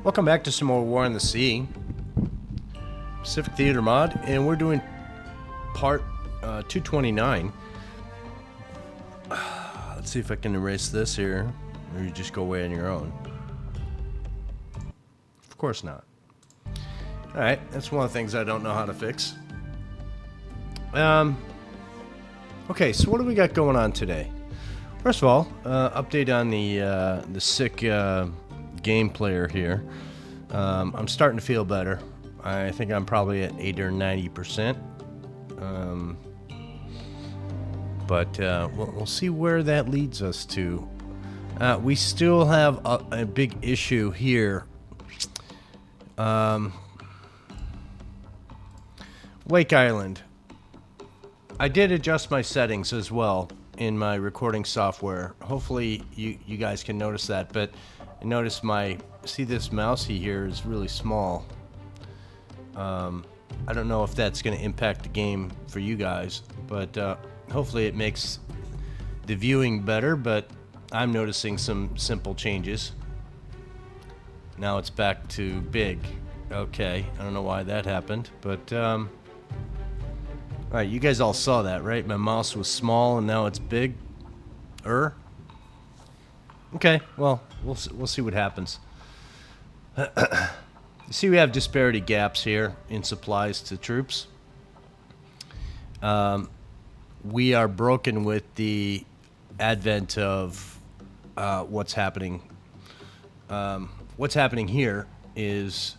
Welcome back to some more War on the Sea, Pacific Theater mod, and we're doing part 229. Let's see if I can erase this here, or you just go away on your own. Of course not. Alright, that's one of the things I don't know how to fix. Okay, so what do we got going on today? First of all, update on the sick game player here. I'm starting to feel better. I think I'm probably at 80 or 90%. But we'll see where that leads us to. We still have a big issue here. Wake Island. I did adjust my settings as well in my recording software. Hopefully you guys can notice that, but I noticed see this mousey here is really small. I don't know if that's going to impact the game for you guys, but hopefully it makes the viewing better, but I'm noticing some simple changes. Now it's back to big. Okay, I don't know why that happened, but alright, you guys all saw that, right? My mouse was small and now it's big. Okay, well, we'll see what happens. You see, we have disparity gaps here in supplies to troops. We are broken with the advent of what's happening. What's happening here is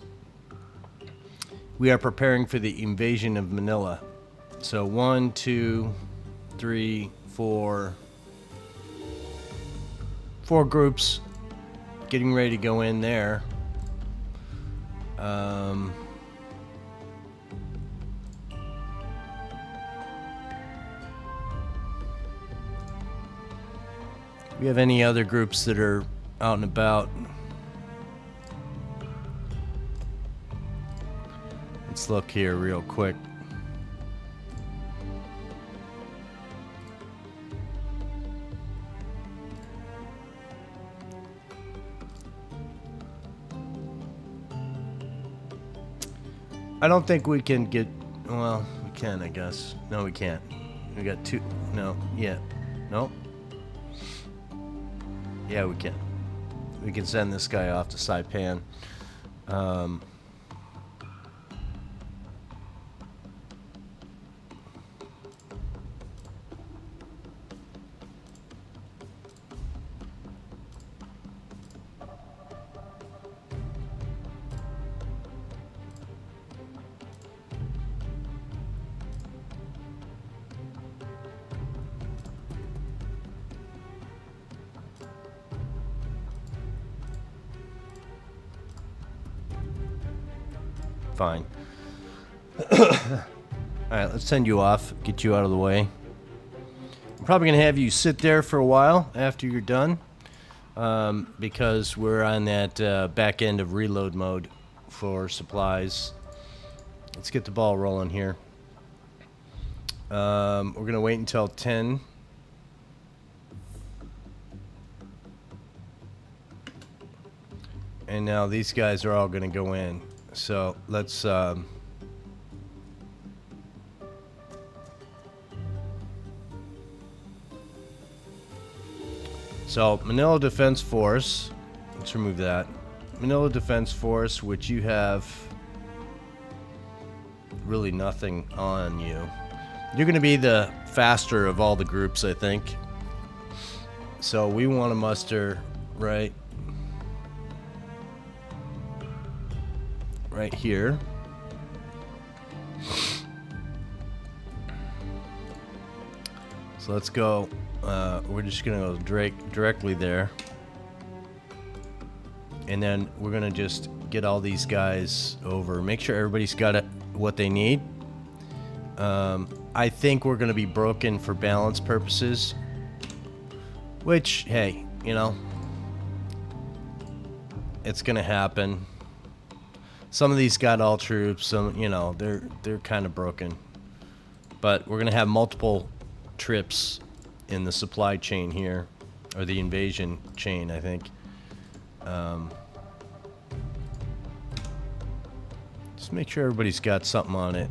we are preparing for the invasion of Manila. So 1, 2, 3, 4 groups getting ready to go in there. Do we have any other groups that are out and about? Let's look here real quick. I don't think we can get... Well, we can, I guess. No, we can't. We got two... No. Yeah. No. Yeah, we can. We can send this guy off to Saipan. Fine. Alright, let's send you off. Get you out of the way. I'm probably going to have you sit there for a while after you're done. Because we're on that back end of reload mode for supplies. Let's get the ball rolling here. We're going to wait until 10. And now these guys are all going to go in. So let's so Manila Defense Force, let's remove that. Manila Defense Force, which you have really nothing on you. You're going to be the faster of all the groups, I think. So we want to muster right here. So let's go. We're just gonna go directly there, and then we're gonna just get all these guys over. Make sure everybody's got what they need. I think we're gonna be broken for balance purposes, which, hey, you know, it's gonna happen. Some of these got all troops, some, you know, they're kind of broken. But we're going to have multiple trips in the supply chain here, or the invasion chain, I think. Just make sure everybody's got something on it.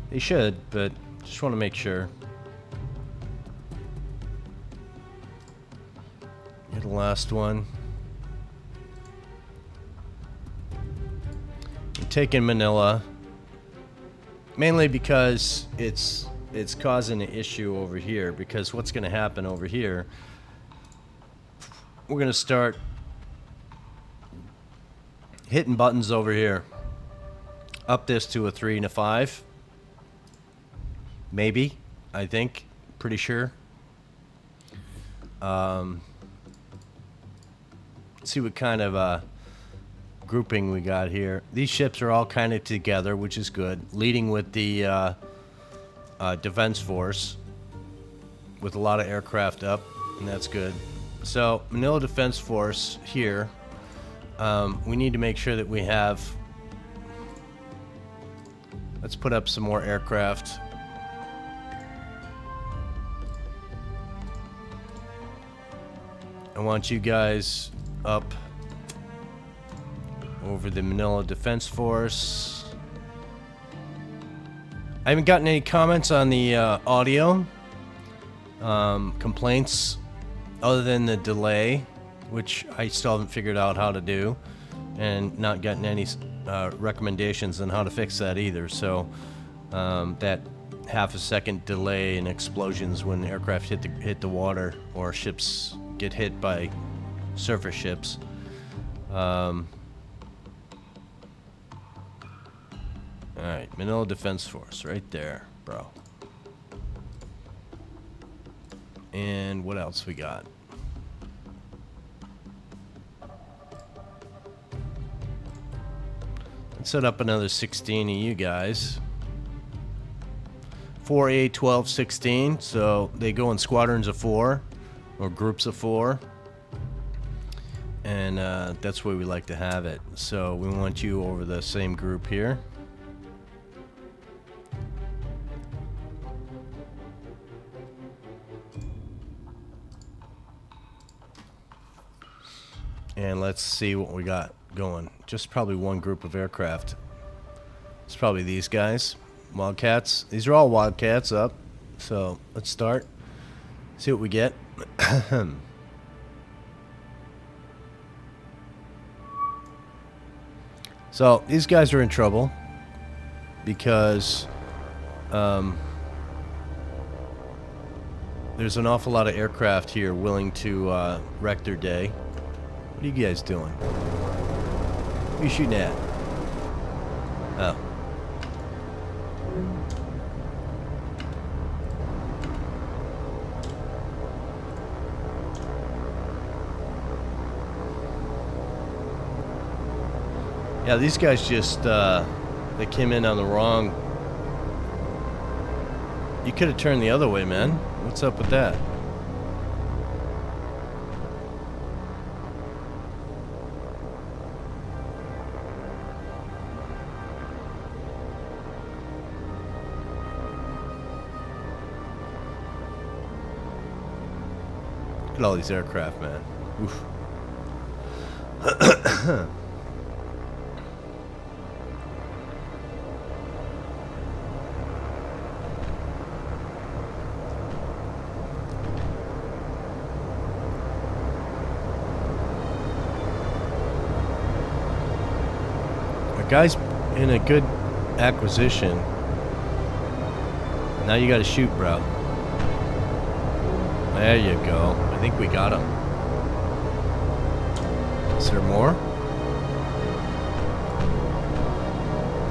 They should, but just want to make sure. You're the last one. I'm taking Manila. Mainly because it's causing an issue over here. Because what's going to happen over here, we're going to start hitting buttons over here. Up this to a 3 and a 5. Maybe. I think. Pretty sure. Let's see what kind of grouping we got here. These ships are all kind of together, which is good. Leading with the defense force. With a lot of aircraft up. And that's good. So, Manila Defense Force here. We need to make sure that we have... Let's put up some more aircraft. I want you guys up over the Manila Defense Force. I haven't gotten any comments on the audio. Complaints other than the delay, which I still haven't figured out how to do, and not gotten any recommendations on how to fix that either. So that half a second delay in explosions when aircraft hit the water or ships get hit by surface ships. All right, Manila Defense Force right there, bro. And what else we got? Let's set up another 16 of you guys. 4A, 12, 16. So they go in squadrons of 4 or groups of 4. And that's where we like to have it. So we want you over the same group here. And let's see what we got going. Just probably one group of aircraft. It's probably these guys. Wildcats. These are all Wildcats up. So let's start. See what we get. So these guys are in trouble because there's an awful lot of aircraft here willing to wreck their day. What are you guys doing? What are you shooting at? Oh. Yeah, these guys just, they came in on the wrong... You could have turned the other way, man. What's up with that? Look at all these aircraft, man. Oof. Guy's in a good acquisition. Now you gotta shoot, bro. There you go. I think we got him. Is there more?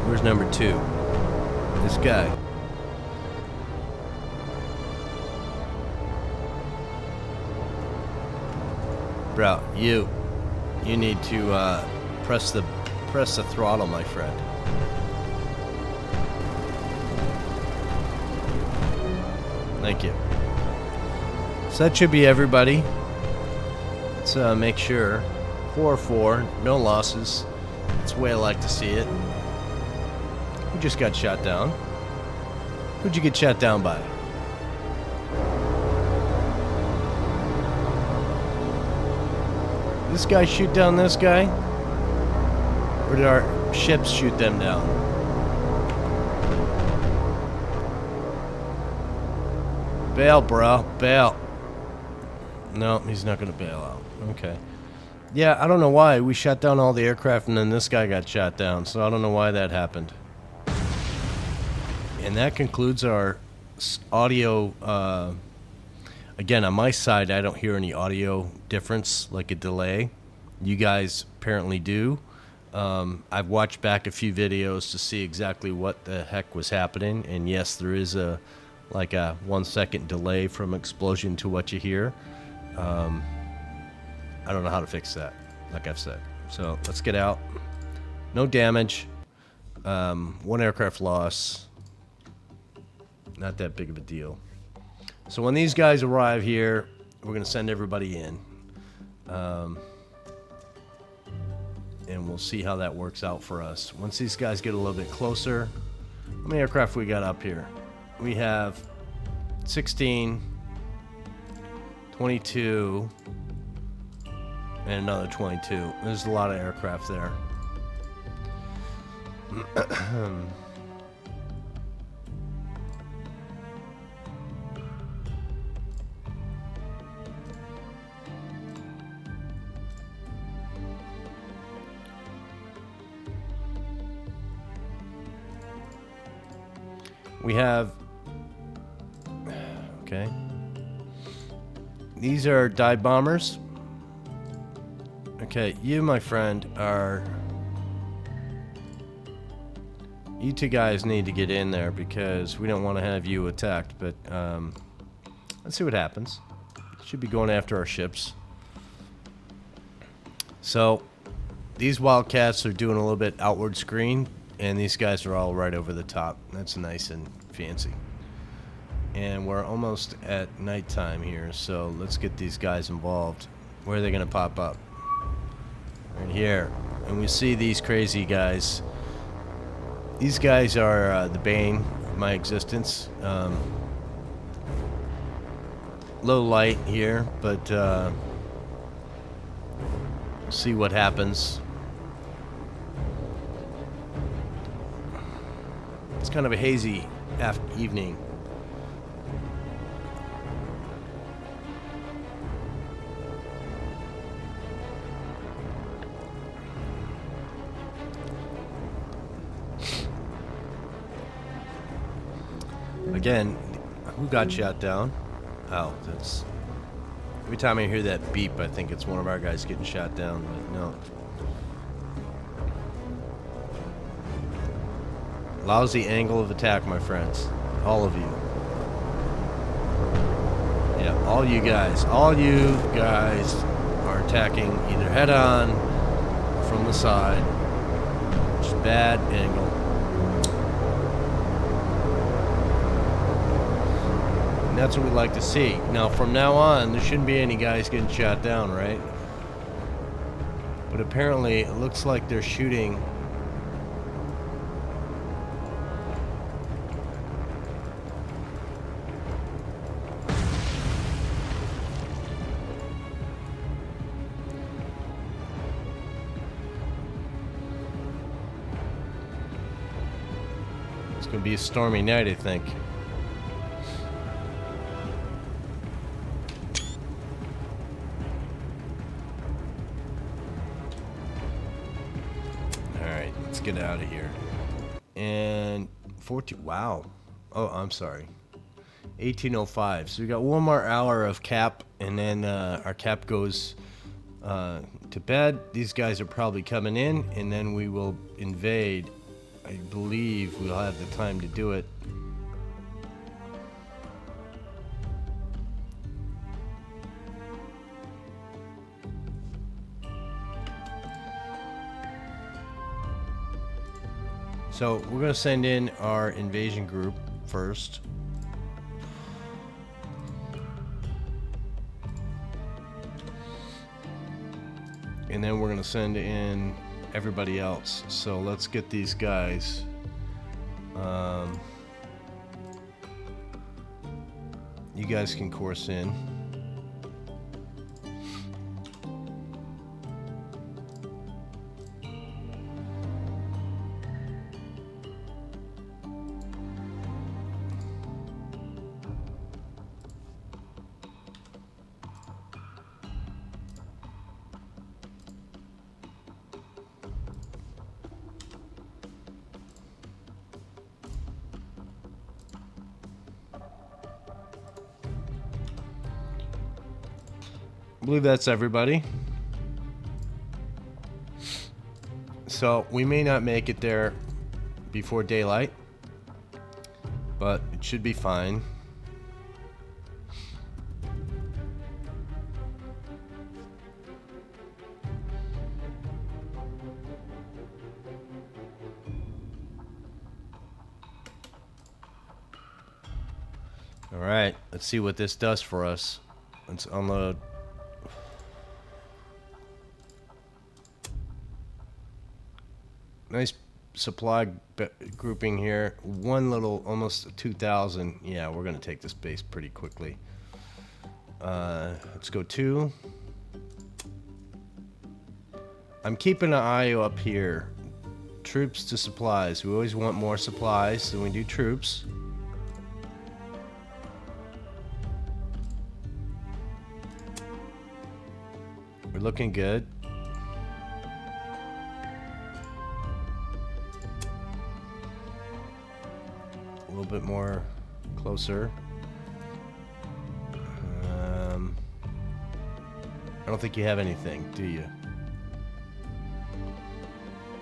Where's number 2? This guy. Bro, you need to press the throttle, my friend. Thank you. So that should be everybody. Let's make sure. 4-4, no losses. That's the way I like to see it. Who just got shot down? Who'd you get shot down by? This guy shoot down this guy? Or did our ships shoot them down. Bail, bro. Bail. No, he's not going to bail out. Okay. Yeah, I don't know why. We shot down all the aircraft and then this guy got shot down. So I don't know why that happened. And that concludes our audio. Again, on my side, I don't hear any audio difference, like a delay. You guys apparently do. I've watched back a few videos to see exactly what the heck was happening. And yes, there is a 1 second delay from explosion to what you hear. I don't know how to fix that, like I've said. So let's get out. No damage. 1 aircraft loss. Not that big of a deal. So when these guys arrive here, we're going to send everybody in. And we'll see how that works out for us. Once these guys get a little bit closer, how many aircraft we got up here? We have 16, 22, and another 22. There's a lot of aircraft there. We have, okay, these are dive bombers. Okay, you, my friend, you two guys need to get in there because we don't want to have you attacked, but let's see what happens. Should be going after our ships. So these Wildcats are doing a little bit outward screen, and these guys are all right over the top. That's nice and fancy. And we're almost at nighttime here, so let's get these guys involved. Where are they going to pop up? Right here. And we see these crazy guys. These guys are the bane of my existence. Low light here, but we'll see what happens. It's kind of a hazy evening. Again, who got shot down? Oh, that's... Every time I hear that beep, I think it's one of our guys getting shot down, but no. Lousy angle of attack, my friends. All of you. Yeah, all you guys are attacking either head on or from the side. Just bad angle. And that's what we like to see. Now, from now on, there shouldn't be any guys getting shot down, right? But apparently, it looks like they're shooting. It's going to be a stormy night, I think. Alright, let's get out of here. And 14, wow. Oh, I'm sorry. 18:05. So we got 1 more hour of cap, and then our cap goes to bed. These guys are probably coming in, and then we will invade. I believe we'll have the time to do it. So we're going to send in our invasion group first. And then we're going to send in everybody else. So let's get these guys. You guys can course in. believe that's everybody. So we may not make it there before daylight, but it should be fine. All right, let's see what this does for us. Let's unload. Nice supply grouping here. One little, almost 2,000. Yeah, we're gonna take this base pretty quickly. Let's go 2. I'm keeping an eye up here. Troops to supplies. We always want more supplies than we do troops. We're looking good. A little bit more closer. I don't think you have anything, do you?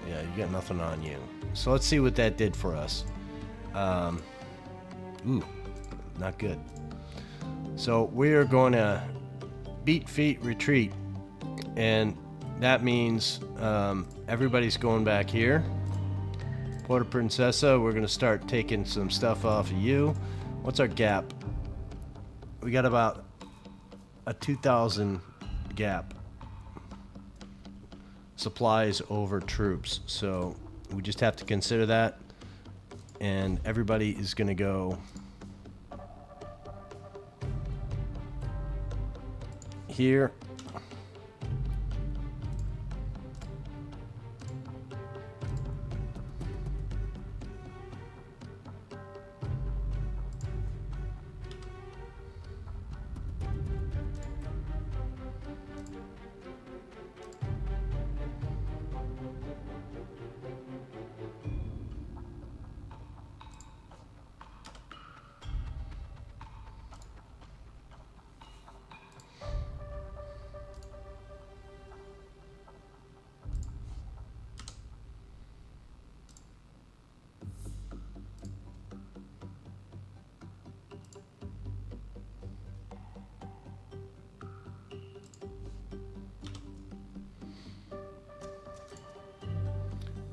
Yeah, you got nothing on you. So let's see what that did for us. Ooh, not good. So we are going to beat feet retreat, and that means everybody's going back here. Puerto Princesa, we're going to start taking some stuff off of you. What's our gap? We got about a 2,000 gap. Supplies over troops. So we just have to consider that. And everybody is going to go here.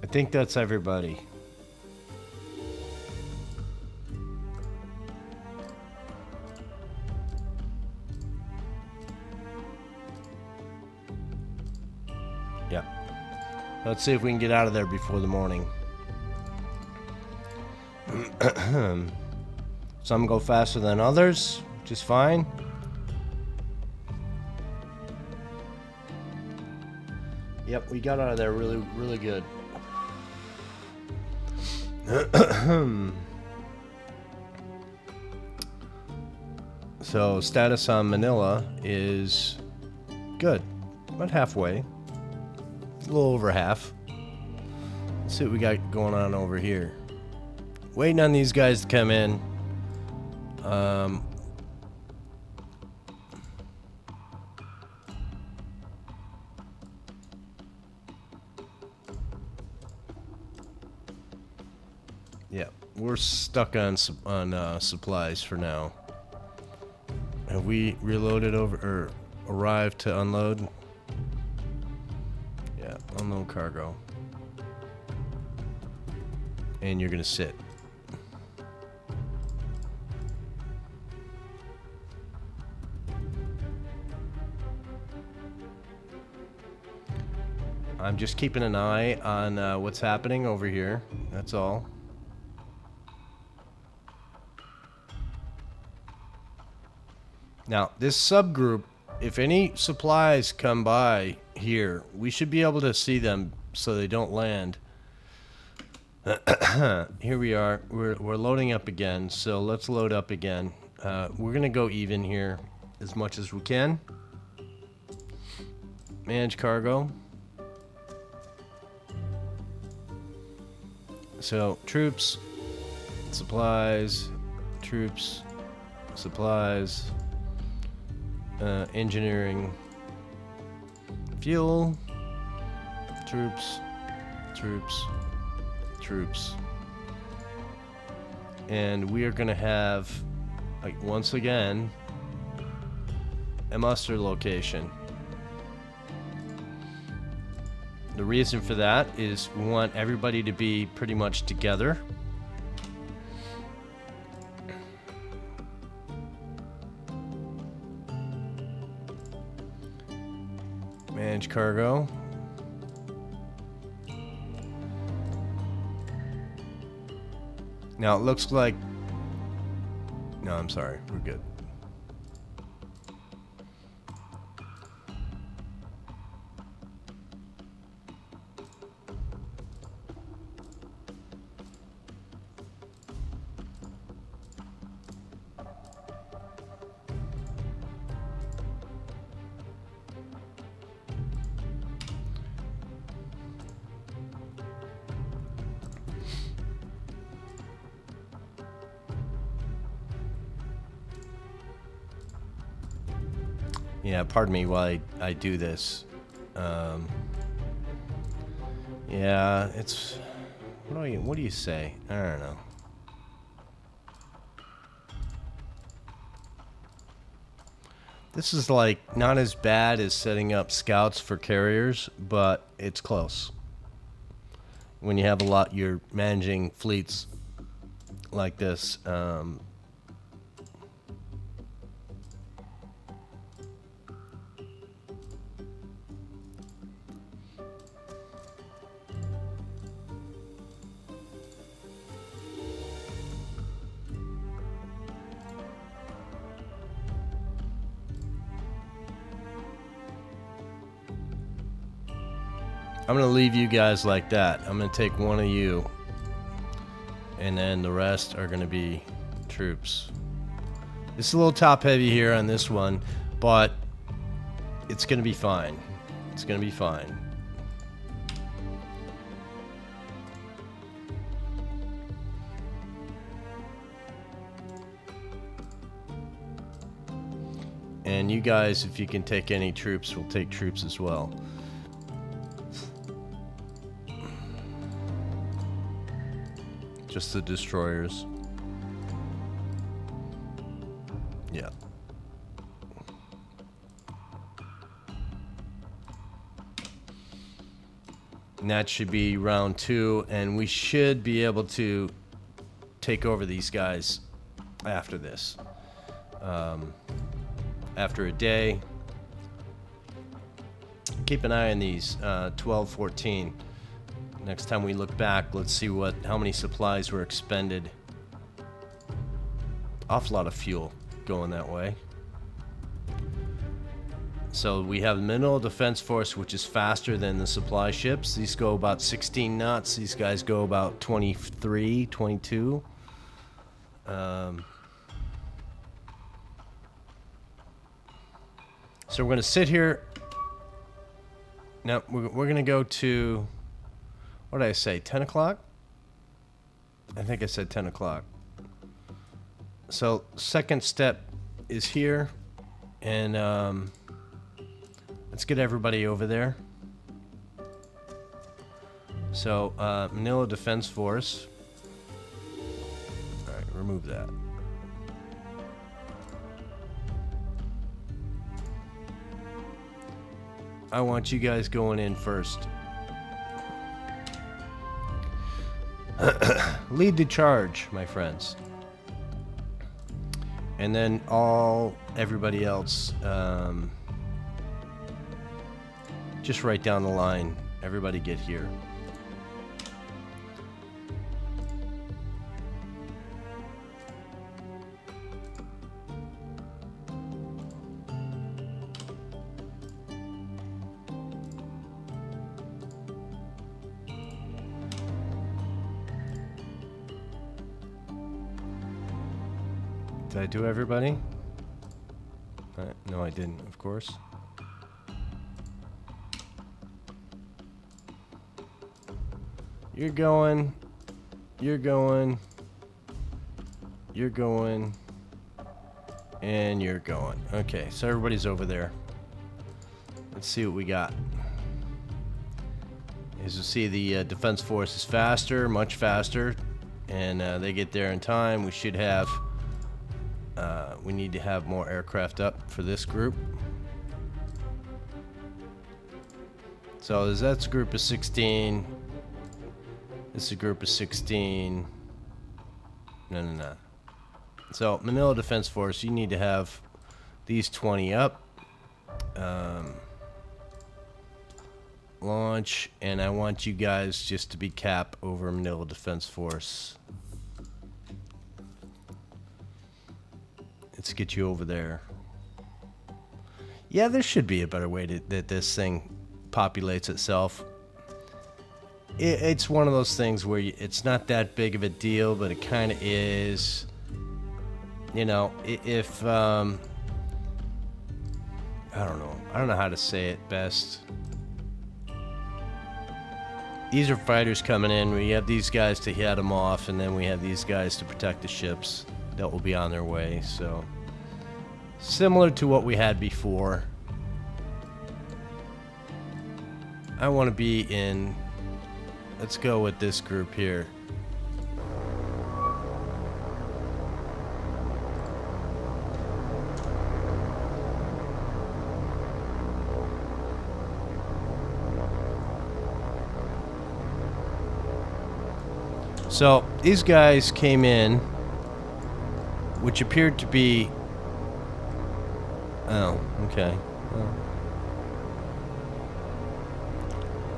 I think that's everybody. Yep. Let's see if we can get out of there before the morning. Some go faster than others, which is fine. Yep, we got out of there really, really good. So status on Manila is good, about halfway, a little over half. Let's see what we got going on over here. Waiting on these guys to come in. Yeah, we're stuck on supplies for now. Have we reloaded over or arrived to unload? Yeah, unload cargo. And you're gonna sit. I'm just keeping an eye on what's happening over here. That's all. Now, this subgroup, if any supplies come by here, we should be able to see them so they don't land. Here we are. We're loading up again, so let's load up again. We're going to go even here as much as we can. Manage cargo. So, troops, supplies, troops, supplies, engineering, Fuel. Troops. Troops. Troops. And we are going to have, like, once again, a muster location. The reason for that is we want everybody to be pretty much together. Manage cargo. Now it looks like... No, I'm sorry. We're good. Yeah, pardon me while I do this. Yeah, it's... What do you say? I don't know. This is like not as bad as setting up scouts for carriers, but it's close. When you have a lot, you're managing fleets like this. I'm going to leave you guys like that. I'm going to take one of you, and then the rest are going to be troops. It's a little top heavy here on this one, but it's going to be fine. It's going to be fine. And you guys, if you can take any troops, we'll take troops as well. Just the destroyers. Yeah. And that should be round 2, and we should be able to take over these guys after this. After a day. Keep an eye on these 12, 14. Next time we look back, let's see how many supplies were expended. Awful lot of fuel going that way. So we have the Mineral Defense Force, which is faster than the supply ships. These go about 16 knots. These guys go about 23, 22. So we're going to sit here. Now we're going to go to... What did I say? 10 o'clock? I think I said 10 o'clock. So, second step is here. And let's get everybody over there. So, Manila Defense Force. Alright, remove that. I want you guys going in first. Lead the charge, my friends. And then everybody else, just right down the line. Everybody get here. Did I do everybody? No, I didn't, of course. You're going. You're going. You're going. And you're going. Okay, so everybody's over there. Let's see what we got. As you see, the defense force is faster, much faster, and they get there in time. We should have, we need to have more aircraft up for this group. So that's a group of 16. This is a group of 16. No. So Manila Defense Force, you need to have these 20 up. Launch, and I want you guys just to be cap over Manila Defense Force. Let's get you over there. Yeah, there should be a better way that this thing populates itself. It's one of those things where it's not that big of a deal, but it kind of is. You know, if I don't know how to say it best. These are fighters coming in. We have these guys to head them off, and then we have these guys to protect the ships that will be on their way. So, similar to what we had before. I want to be in... Let's go with this group here. So these guys came in, which appeared to be... Oh, okay. Well,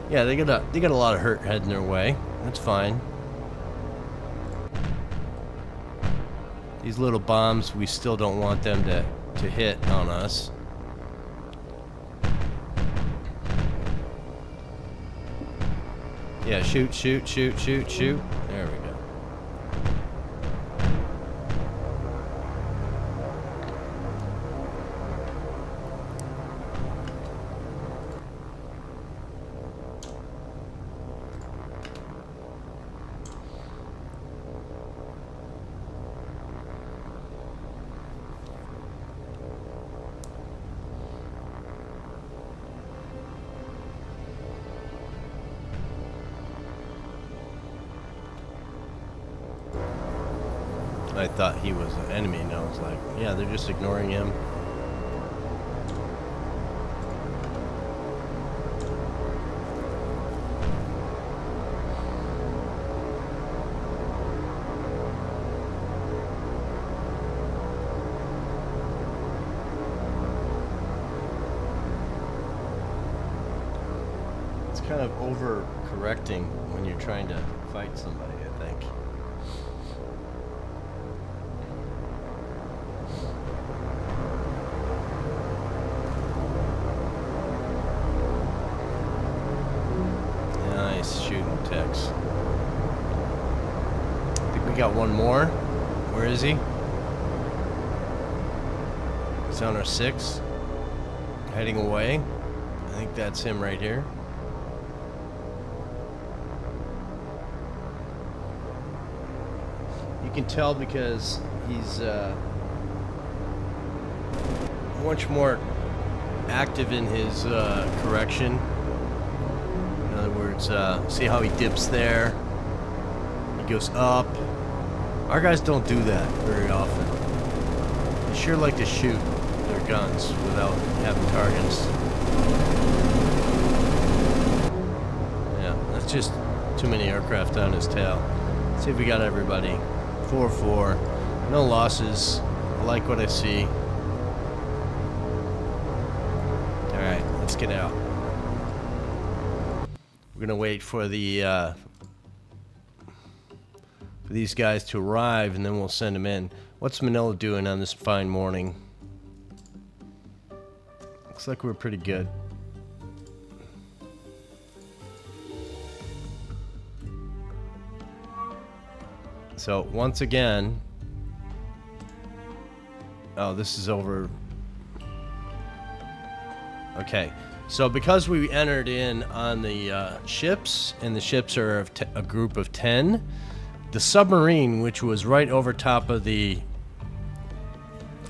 yeah, they got a lot of hurt heading their way. That's fine. These little bombs, we still don't want them to hit on us. Yeah, shoot. There we go. I thought he was an enemy, and I was like, yeah, they're just ignoring him. It's kind of over-correcting when you're trying to fight somebody, I think. Shooting Tex. I think we got one more. Where is he? He's on our 6. Heading away. I think that's him right here. You can tell because he's much more active in his correction. In other words, see how he dips there? He goes up. Our guys don't do that very often. They sure like to shoot their guns without having targets. Yeah, that's just too many aircraft on his tail. Let's see if we got everybody. 4-4. No losses. I like what I see. Alright, let's get out. We're gonna wait for the for these guys to arrive, and then we'll send them in. What's Manila doing on this fine morning? Looks like we're pretty good. So once again, oh, this is over. Okay. So because we entered in on the ships, and the ships are of a group of 10, the submarine, which was right over top of the,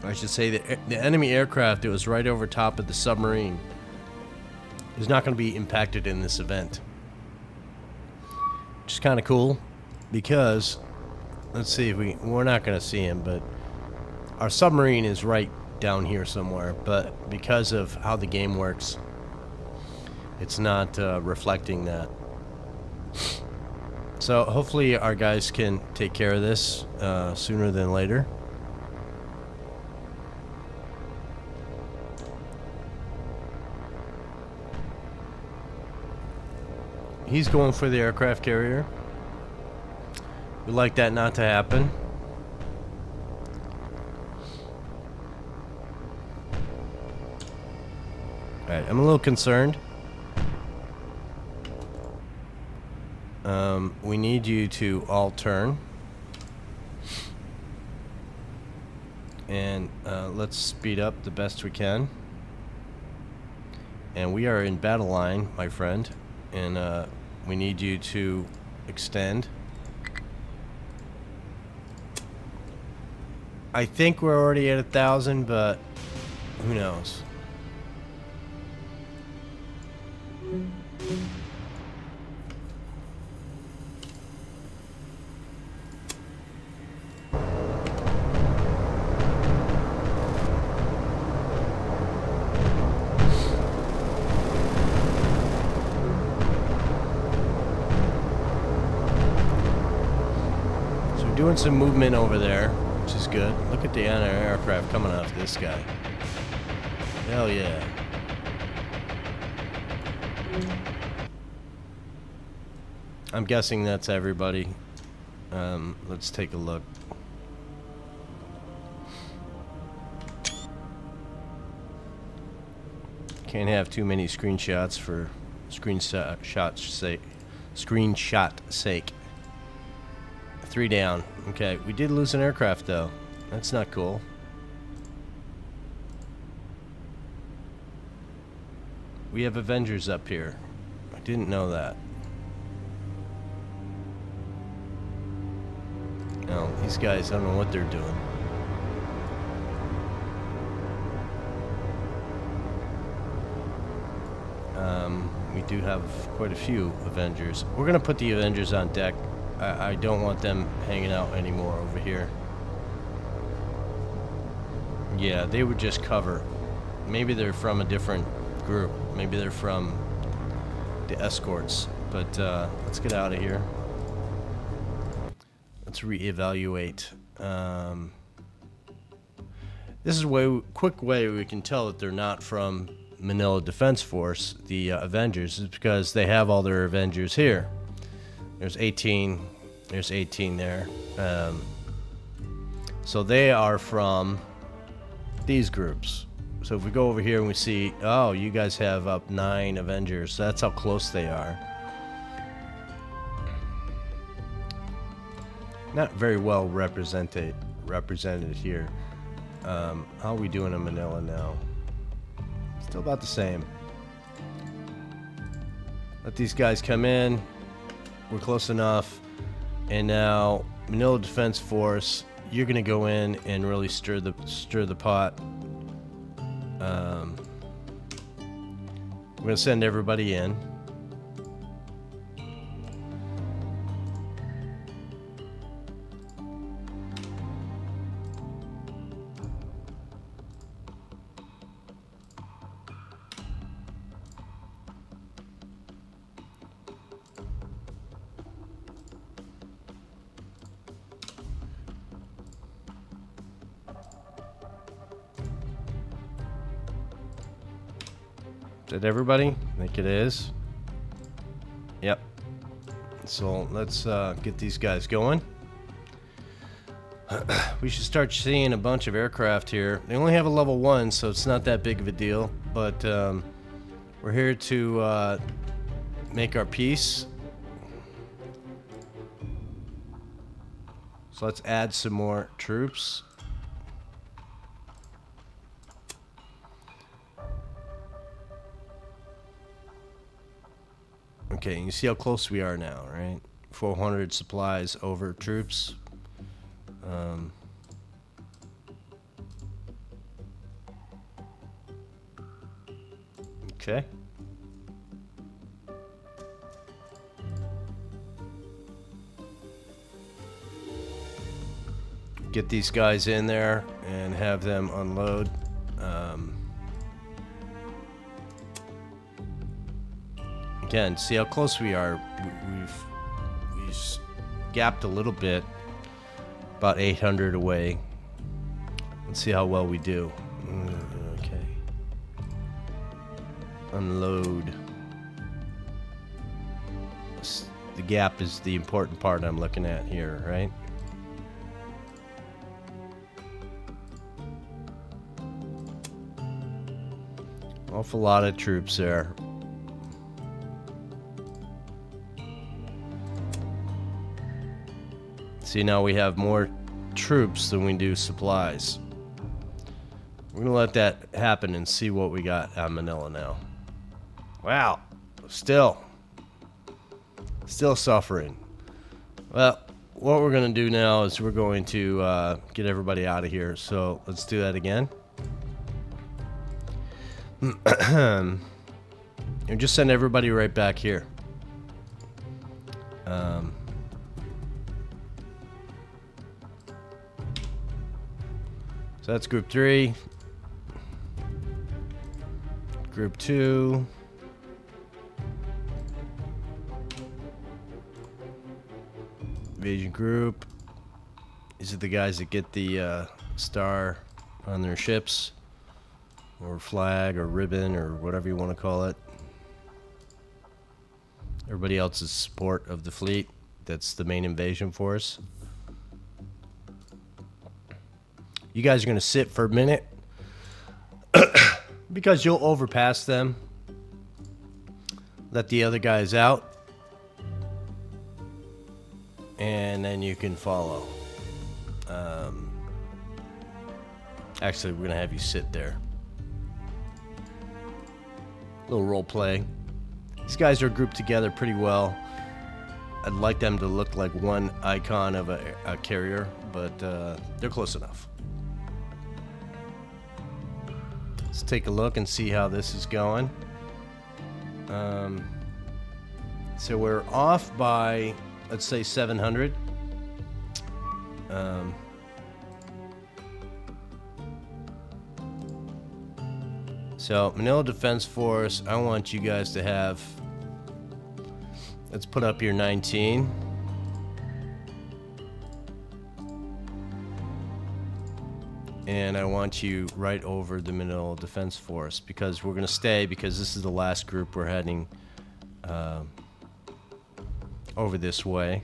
I should say the enemy aircraft, it was right over top of the submarine. is not going to be impacted in this event. Which is kind of cool because, let's see if we're not going to see him, but our submarine is right down here somewhere, but because of how the game works, it's not reflecting that. So hopefully our guys can take care of this sooner than later. He's going for the aircraft carrier. We'd like that not to happen. Alright, I'm a little concerned. We need you to all turn. And let's speed up the best we can. And we are in battle line, my friend. And we need you to extend. I think we're already at 1,000, but who knows? So we're doing some movement over there, which is good. Look at the anti-aircraft coming off this guy. Hell yeah. I'm guessing that's everybody. Let's take a look. Can't have too many screenshots for screenshot sake. 3 down. Okay, we did lose an aircraft though. That's not cool. We have Avengers up here. I didn't know that. No, these guys, I don't know what they're doing. We do have quite a few Avengers. We're gonna put the Avengers on deck. I don't want them hanging out anymore over here. Yeah, they would just cover. Maybe they're from a different group. Maybe they're from the escorts. But let's get out of here. Let's reevaluate. This is a quick way we can tell that they're not from Manila Defense Force, the Avengers, is because they have all their Avengers here. There's 18. There's 18 there. So they are from these groups. So if we go over here and we see, oh, you guys have up 9 Avengers. That's how close they are. Not very well represented here. How are we doing in Manila now? Still about the same. Let these guys come in. We're close enough. And now Manila Defense Force, you're gonna go in and really stir the pot. We're gonna send everybody in. Is that everybody? I think it is. Yep. So let's get these guys going. We should start seeing a bunch of aircraft here. They only have a level 1, so it's not that big of a deal. But we're here to make our peace. So let's add some more troops. Okay, you see how close we are now, right? 400 supplies over troops. Okay. get these guys in there and have them unload. Again, see how close we are. We've gapped a little bit, about 800 away. Let's see how well we do. Okay. Unload. The gap is the important part I'm looking at here, right? Awful lot of troops there. See, now we have more troops than we do supplies. We're gonna let that happen and see what we got at Manila now. Wow, still suffering. Well, what we're gonna do now is we're going to get everybody out of here. So let's do that again. And just send everybody right back here. So that's group 3. Group 2. Invasion group. These are the guys that get the star on their ships, or flag, or ribbon, or whatever you want to call it. Everybody else is support of the fleet. That's the main invasion force. You guys are going to sit for a minute because you'll overpass them. Let the other guys out. And then you can follow. Actually, we're going to have you sit there. Little role play. These guys are grouped together pretty well. I'd like them to look like one icon of a carrier, but they're close enough. Let's take a look and see how this is going. So we're off by, let's say, 700. So Manila Defense Force, I want you guys to have, let's put up your 19. And I want you right over the Manila Defense Force, because we're going to stay, because this is the last group we're heading over this way.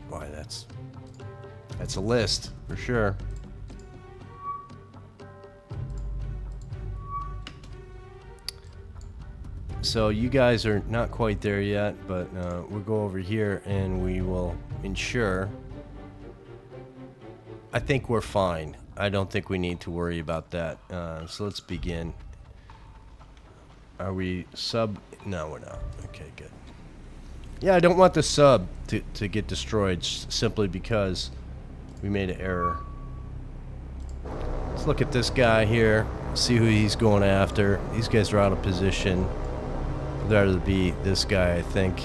Boy, that's a list for sure. So you guys are not quite there yet, but we'll go over here and we will ensure. I think we're fine. I don't think we need to worry about that. So let's begin. Are we sub? No, we're not. Okay, good. Yeah, I don't want the sub to get destroyed simply because we made an error. Let's look at this guy here. See who he's going after. These guys are out of position. It'd rather be this guy, I think.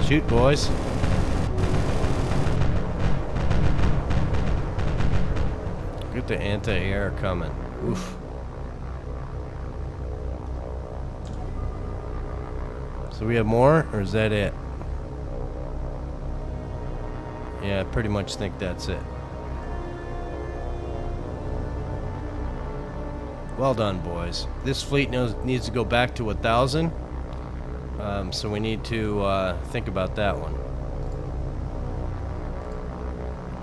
Shoot, boys. Get the anti-air coming. Oof. So we have more, or is that it? Yeah, I pretty much think that's it. Well done, boys. This fleet needs to go back to 1,000. So we need to think about that one.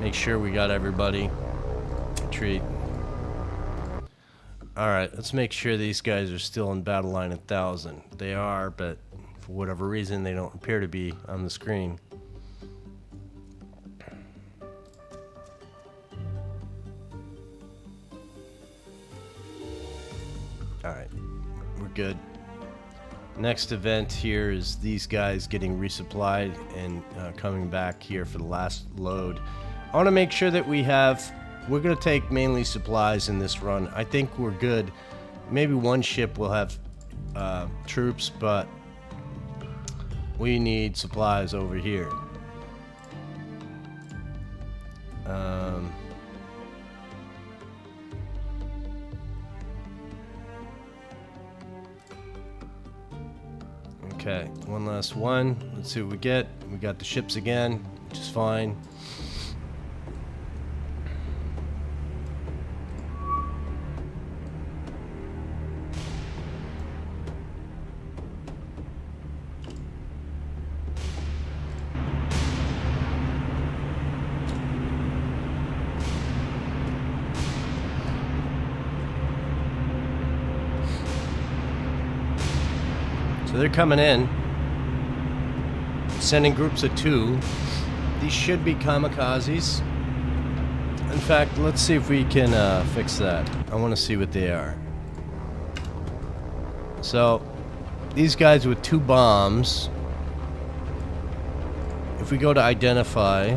Make sure we got everybody. Retreat. Alright, let's make sure these guys are still in battle line 1,000. They are, but for whatever reason, they don't appear to be on the screen. Alright, we're good. Next event here is these guys getting resupplied and coming back here for the last load. I want to make sure that we're going to take mainly supplies in this run. I think we're good. Maybe one ship will have troops, but we need supplies over here. Okay, one last one. Let's see what we get. We got the ships again, which is fine. So they're coming in, sending groups of 2. These should be kamikazes. In fact, let's see if we can fix that. I want to see what they are. So, these guys with 2 bombs. If we go to identify,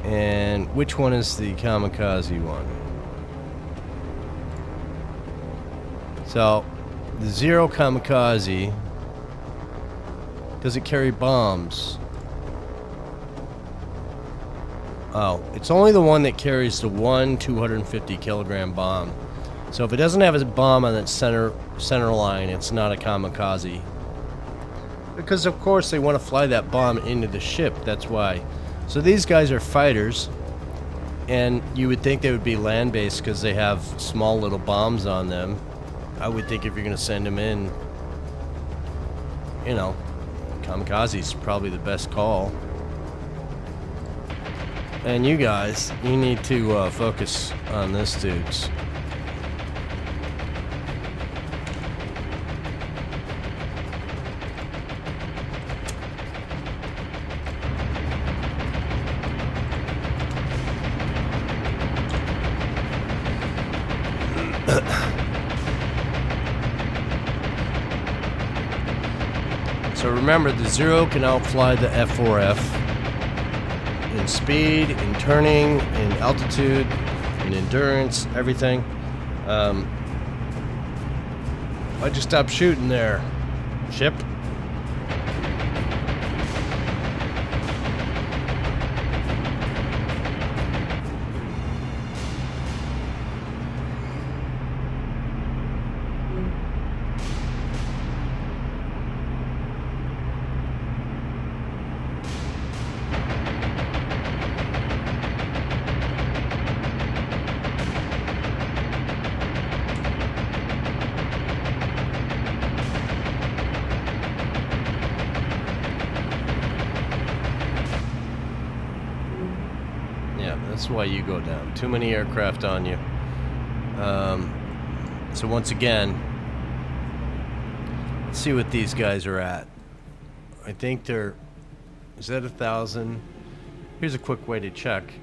and which one is the kamikaze one? So, the 0 kamikaze, does it carry bombs? Oh, it's only the one that carries the 1 250 kilogram bomb. So if it doesn't have a bomb on its center line, it's not a kamikaze. Because of course they want to fly that bomb into the ship, that's why. So these guys are fighters, and you would think they would be land-based because they have small little bombs on them. I would think if you're going to send them in, you know, kamikaze is probably the best call. And you guys, you need to focus on this, dudes. So remember, the 0 can outfly the F4F in speed, in turning, in altitude, in endurance, everything. Why'd you stop shooting there, ship? That's why you go down. Too many aircraft on you. So once again, let's see what these guys are at. I think they're... Is that 1,000? Here's a quick way to check.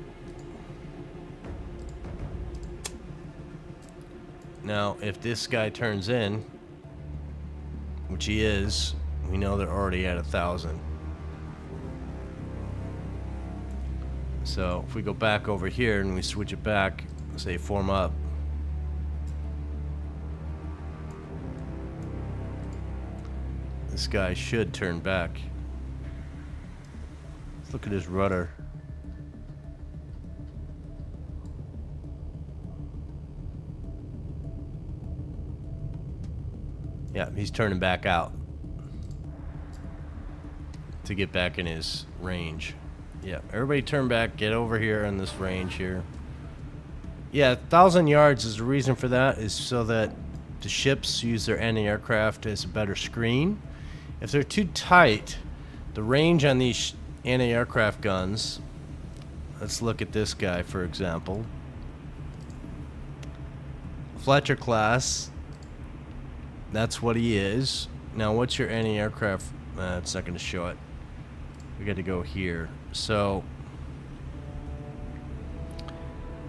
Now, if this guy turns in, which he is, we know they're already at 1,000. So if we go back over here and we switch it back, say form up, this guy should turn back. Let's look at his rudder. Yeah, he's turning back out to get back in his range. Yeah, everybody turn back, get over here in this range here. Yeah, 1,000 yards is the reason for that, is so that the ships use their anti-aircraft as a better screen. If they're too tight, the range on these anti-aircraft guns, let's look at this guy for example. Fletcher class, that's what he is. Now what's your anti-aircraft? It's not going to show it. We got to go here. So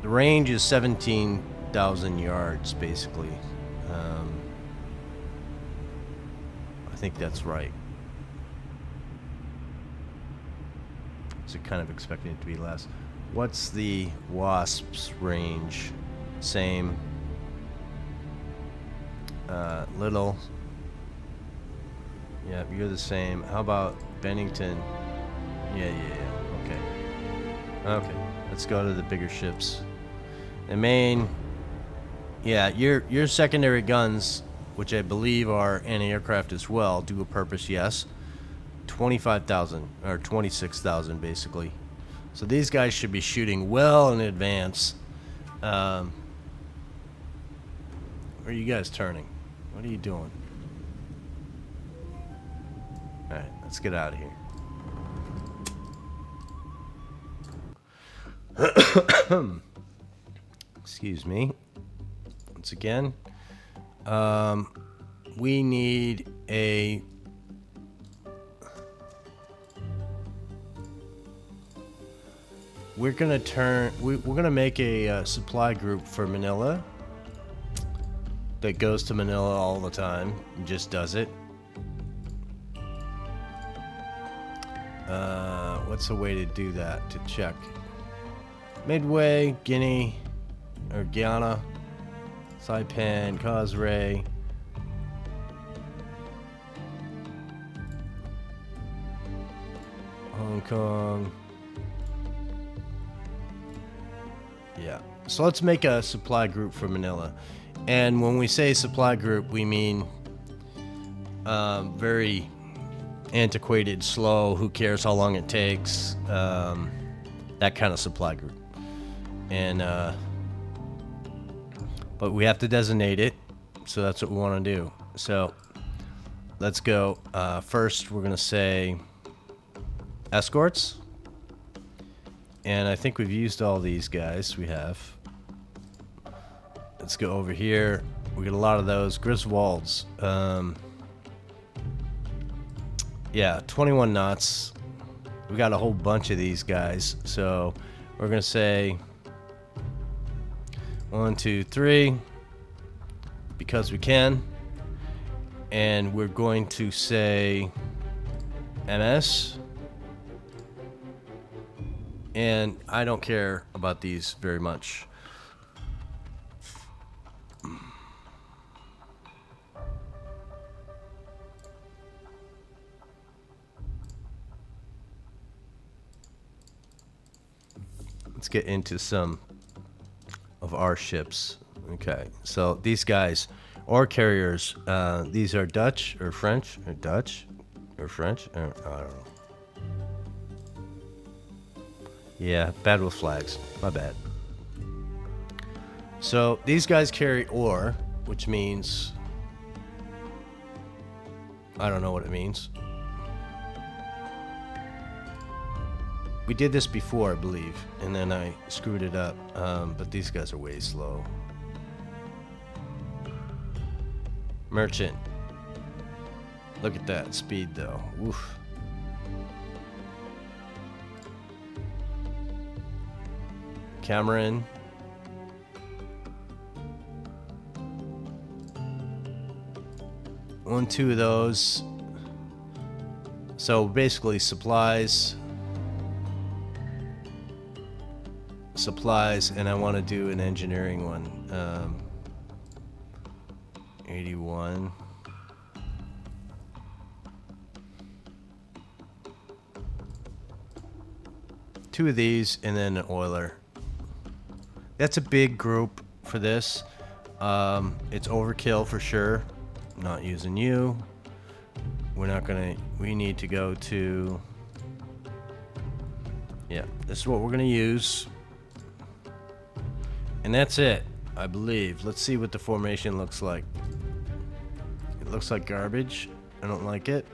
the range is 17 1,000 yards, basically. I think that's right. So kind of expecting it to be less. What's the Wasp's range? Same. Little. Yeah, you're the same. How about Bennington? Yeah. Okay. Let's go to the bigger ships. The main. Yeah, your secondary guns, which I believe are anti-aircraft as well, do a purpose. Yes. 25,000 or 26,000 basically. So these guys should be shooting well in advance. Where are you guys turning? What are you doing? Alright, let's get out of here. Excuse me. Once again. We need a... We're gonna make a supply group for Manila that goes to Manila all the time and just does it. What's a way to do that? To check Midway, Guinea, or Guyana, Saipan, Cosray, Hong Kong. Yeah. So let's make a supply group for Manila. And when we say supply group, we mean very antiquated, slow, who cares how long it takes, that kind of supply group. And but we have to designate it, so that's what we want to do. So let's go. First, we're going to say escorts. And I think we've used all these guys. We have. Let's go over here. We get a lot of those. Griswolds. Yeah, 21 knots. We got a whole bunch of these guys. So we're going to say 1, 2, 3. Because we can. And we're going to say MS. And I don't care about these very much. Let's get into some of our ships. Okay, so these guys, ore carriers, these are Dutch or French, or Dutch or French, I don't know. Yeah, bad with flags, my bad. So these guys carry ore, which means, I don't know what it means. We did this before, I believe, and then I screwed it up, but these guys are way slow. Merchant. Look at that speed, though. Oof. Cameron. One, two of those. So basically supplies, and I want to do an engineering one. 81. Two of these, and then an oiler. That's a big group for this. It's overkill for sure. Not using you. We're not gonna. We need to go to. Yeah, this is what we're gonna use. And that's it, I believe. Let's see what the formation looks like. It looks like garbage. I don't like it.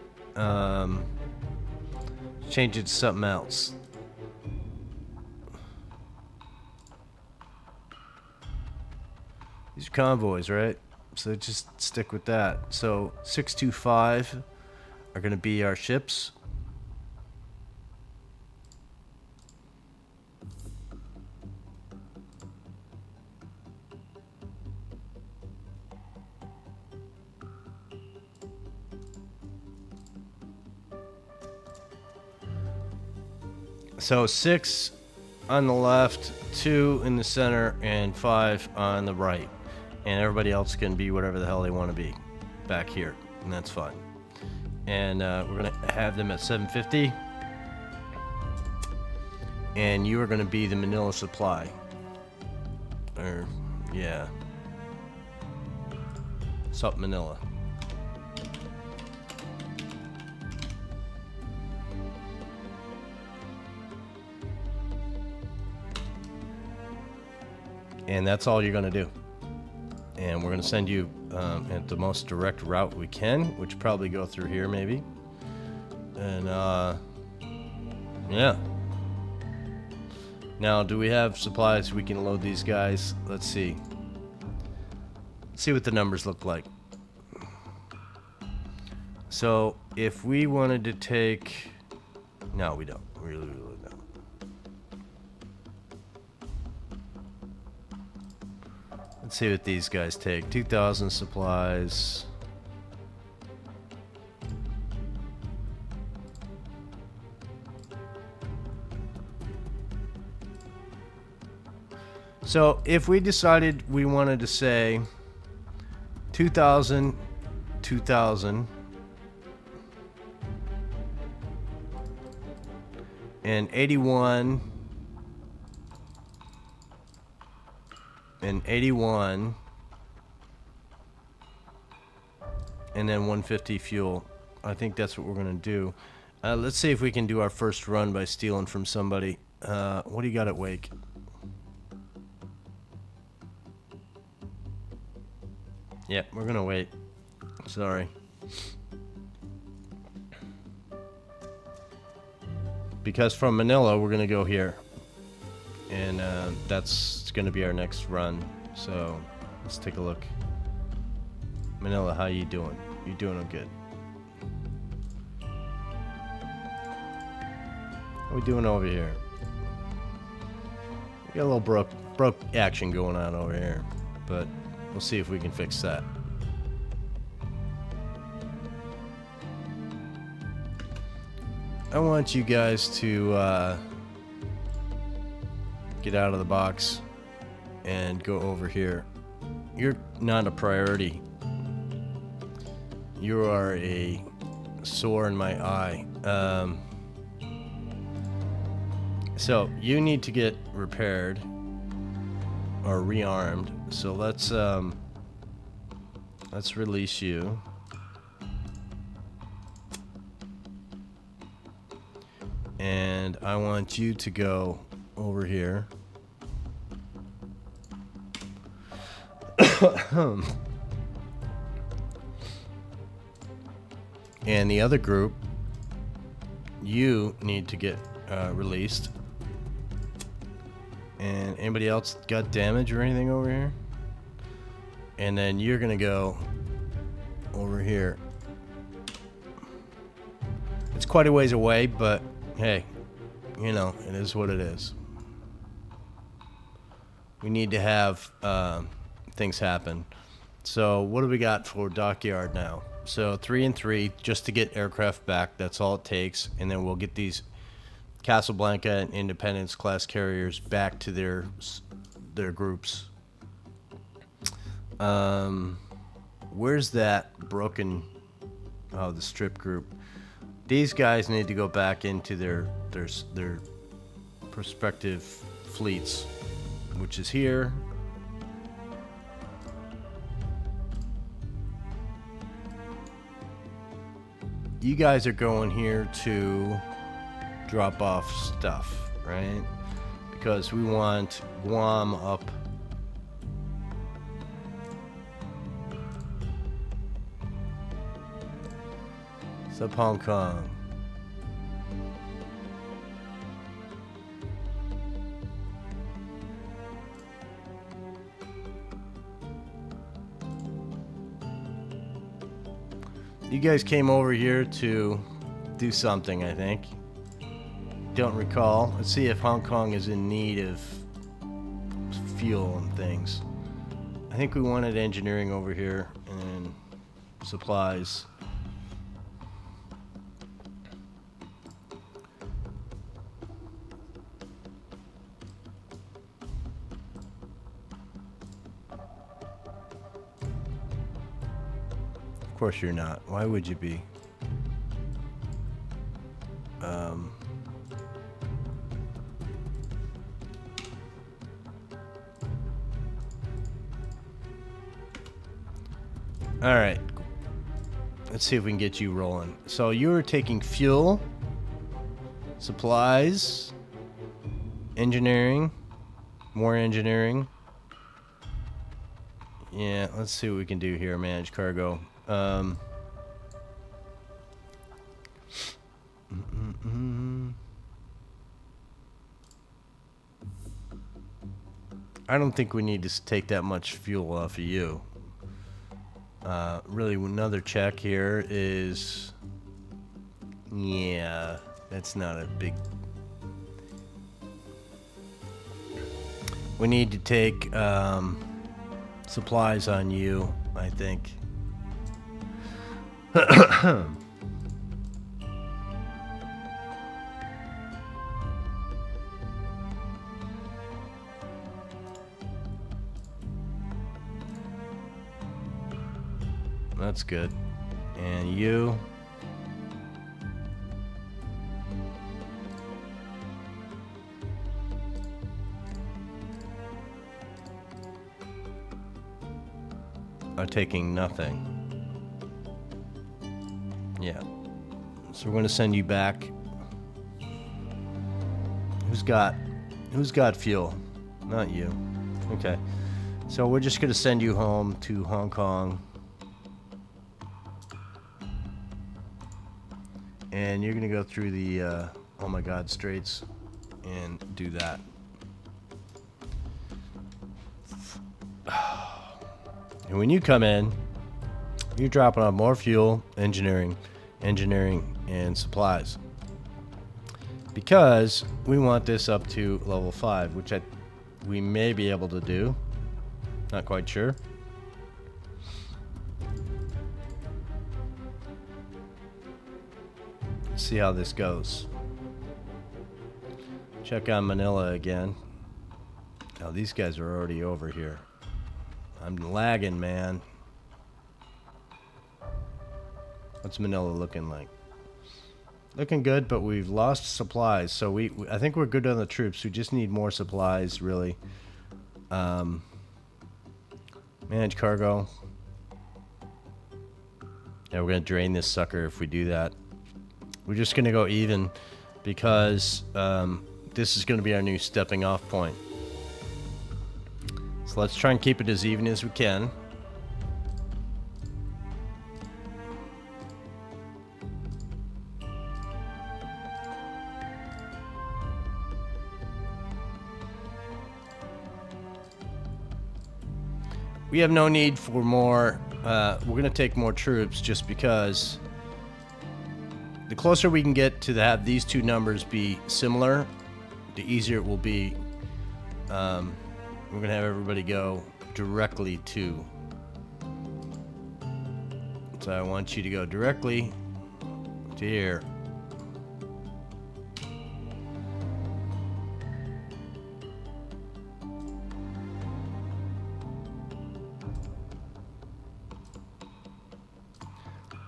Change it to something else. These are convoys, right? So just stick with that. So 625 are going to be our ships. So 6 on the left, 2 in the center, and 5 on the right. And everybody else can be whatever the hell they want to be back here, and that's fine. And we're going to have them at 750. And you are going to be the Manila supply. Or, yeah. Sup, Manila. And that's all you're going to do. And we're going to send you at the most direct route we can, which probably go through here maybe. And yeah. Now, do we have supplies we can load these guys? Let's see. Let's see what the numbers look like. So if we wanted to take... No, we don't. We really don't. Let's see what these guys take. 2,000 supplies. So if we decided we wanted to say 2,000, 2,000, and 81, and 81, and then 150 fuel. I think that's what we're gonna do. Let's see if we can do our first run by stealing from somebody. What do you got at Wake? Yep, we're gonna wait. Sorry. Because from Manila, we're gonna go here. And that's gonna be our next run. So let's take a look. Manila, how you doing? You doing good? How we doing over here? We got a little broke action going on over here, but we'll see if we can fix that. I want you guys to get out of the box and go over here. You're not a priority. You are a sore in my eye. So you need to get repaired or rearmed. So let's release you. And I want you to go over here. And the other group, you need to get released. And anybody else got damage or anything over here? And then you're gonna go over here. It's quite a ways away, but hey, you know, it is what it is. We need to have things happen. So what do we got for dockyard now? So 3 and 3 just to get aircraft back. That's all it takes, and then we'll get these Casablanca and Independence class carriers back to their groups. Where's that broken? Oh, the strip group. These guys need to go back into their prospective fleets, which is here. You guys are going here to drop off stuff, right? Because we want Guam up. Sub Hong Kong. You guys came over here to do something, I think. Don't recall. Let's see if Hong Kong is in need of fuel and things. I think we wanted engineering over here and supplies. Of course you're not. Why would you be? All right. Let's see if we can get you rolling. So you were taking fuel, supplies, engineering, more engineering. Yeah, let's see what we can do here. Manage cargo. I don't think we need to take that much fuel off of you. Really, another check here is... Yeah, that's not a big... We need to take supplies on you, I think. That's good. And you... are taking nothing. Yeah. So we're going to send you back. Who's got fuel? Not you. Okay. So we're just going to send you home to Hong Kong. And you're going to go through the oh my god straits and do that. And when you come in, you're dropping off more fuel, engineering, and supplies. Because we want this up to level 5, which we may be able to do. Not quite sure. See how this goes. Check on Manila again. Oh, these guys are already over here. I'm lagging, man. What's Manila looking like? Looking good, but we've lost supplies. So I think we're good on the troops. We just need more supplies, really. Manage cargo. Yeah, we're gonna drain this sucker if we do that. We're just gonna go even because this is gonna be our new stepping off point. So let's try and keep it as even as we can. We have no need for more. We're going to take more troops just because the closer we can get to have these two numbers be similar, the easier it will be. We're going to have everybody go directly to. So I want you to go directly to here.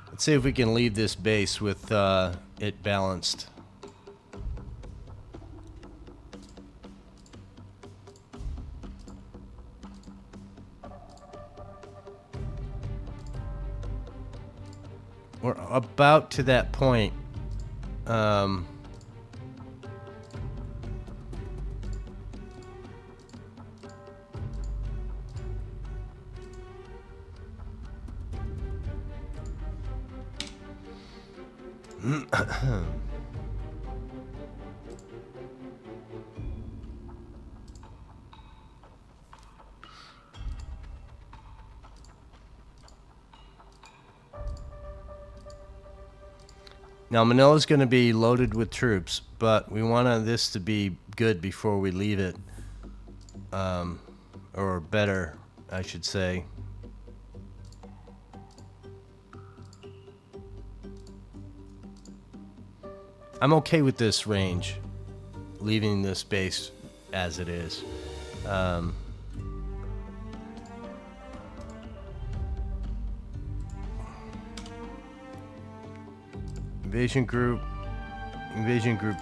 Let's see if we can leave this base with it balanced. We're about to that point. Now Manila's going to be loaded with troops, but we want this to be good before we leave it, or better, I should say. I'm okay with this range, leaving this base as it is. Invasion group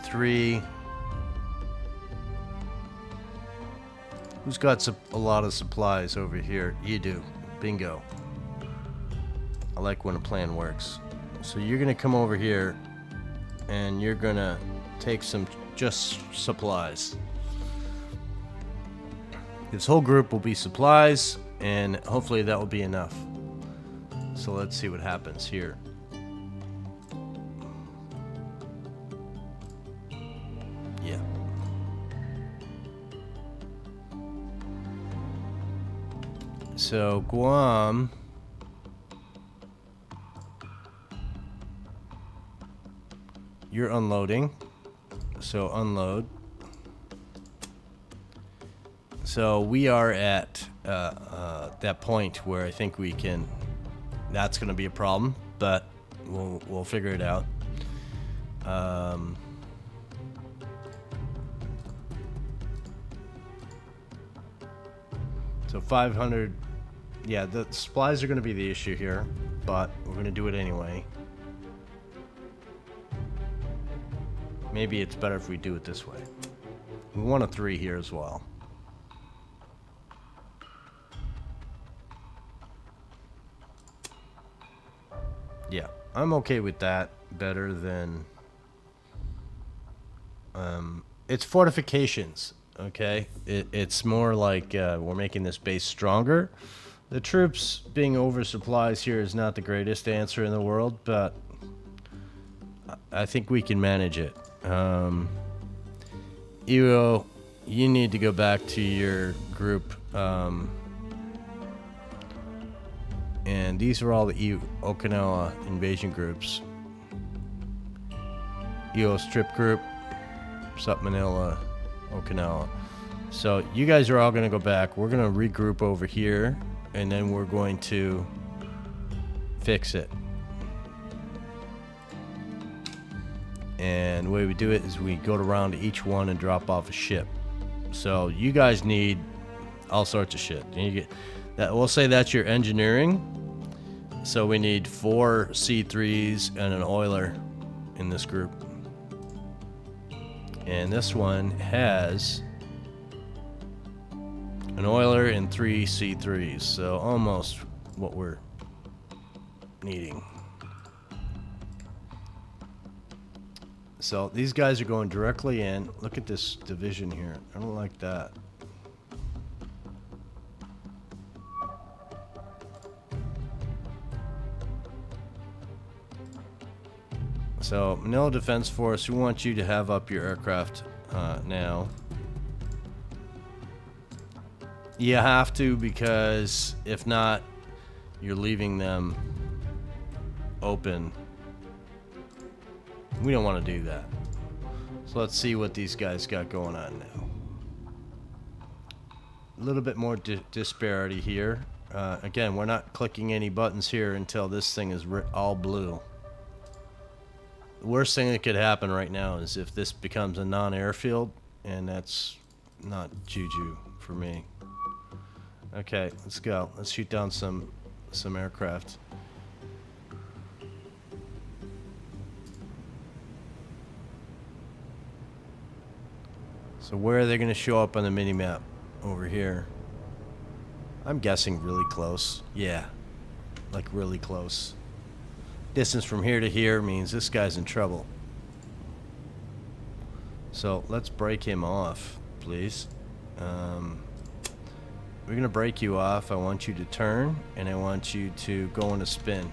3. Who's got a lot of supplies over here? You do. Bingo. I like when a plan works. So you're gonna come over here and you're gonna take some just supplies. This whole group will be supplies, and hopefully that will be enough. So let's see what happens here. Yeah. So Guam, you're unloading. So unload. So we are at that point where I think we can. That's going to be a problem, but we'll figure it out. So 500. Yeah, the supplies are going to be the issue here, but we're going to do it anyway. Maybe it's better if we do it this way. We want a 3 here as well. Yeah, I'm okay with that. Better than... it's fortifications, okay? It's more like we're making this base stronger. The troops being oversupplies here is not the greatest answer in the world, but I think we can manage it. Iwo, you need to go back to your group. And these are all the Okinawa invasion groups. Iwo Strip Group, Sup Manila, Okinawa. So you guys are all going to go back. We're going to regroup over here, and then we're going to fix it. And the way we do it is we go around to each one and drop off a ship. So you guys need all sorts of shit. You get that. We'll say that's your engineering. So we need 4 C3s and an oiler in this group. And this one has an oiler and 3 C3s. So almost what we're needing. So these guys are going directly in. Look at this division here. I don't like that. So Manila Defense Force, we want you to have up your aircraft now. You have to, because if not, you're leaving them open. We don't want to do that. So let's see what these guys got going on now. A little bit more disparity here. Again, we're not clicking any buttons here until this thing is all blue. The worst thing that could happen right now is if this becomes a non-airfield, and that's not juju for me. Okay, let's go. Let's shoot down some aircraft. So where are they going to show up on the mini-map? Over here. I'm guessing really close. Yeah, like really close. Distance from here to here means this guy's in trouble. So let's break him off, please. We're going to break you off. I want you to turn, and I want you to go on a spin.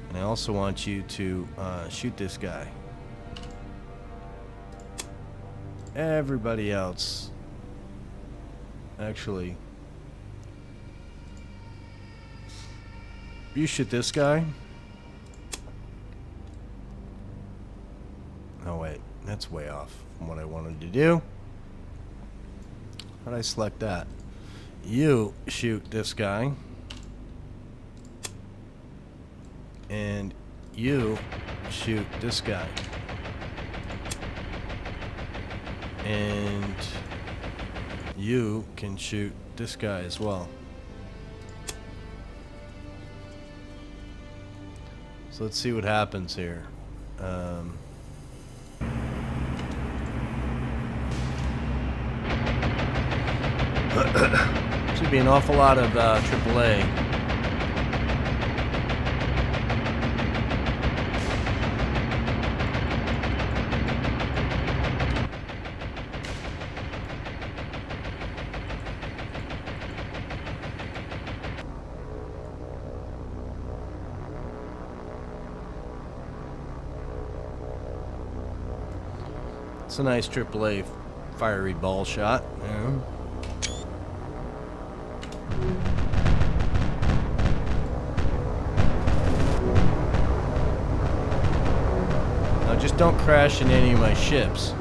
And I also want you to shoot this guy. Everybody else, actually, you shoot this guy. Oh wait, that's way off from what I wanted to do. How did I select that? You shoot this guy. And you shoot this guy. And you can shoot this guy as well. So So let's see what happens here. Should be an awful lot of AAA. It's a nice AAA fiery ball shot. Yeah. Now just don't crash in any of my ships.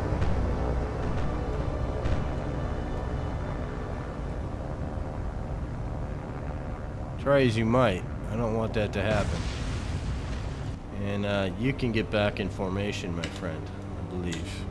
Try as you might. I don't want that to happen. And you can get back in formation, my friend, I believe.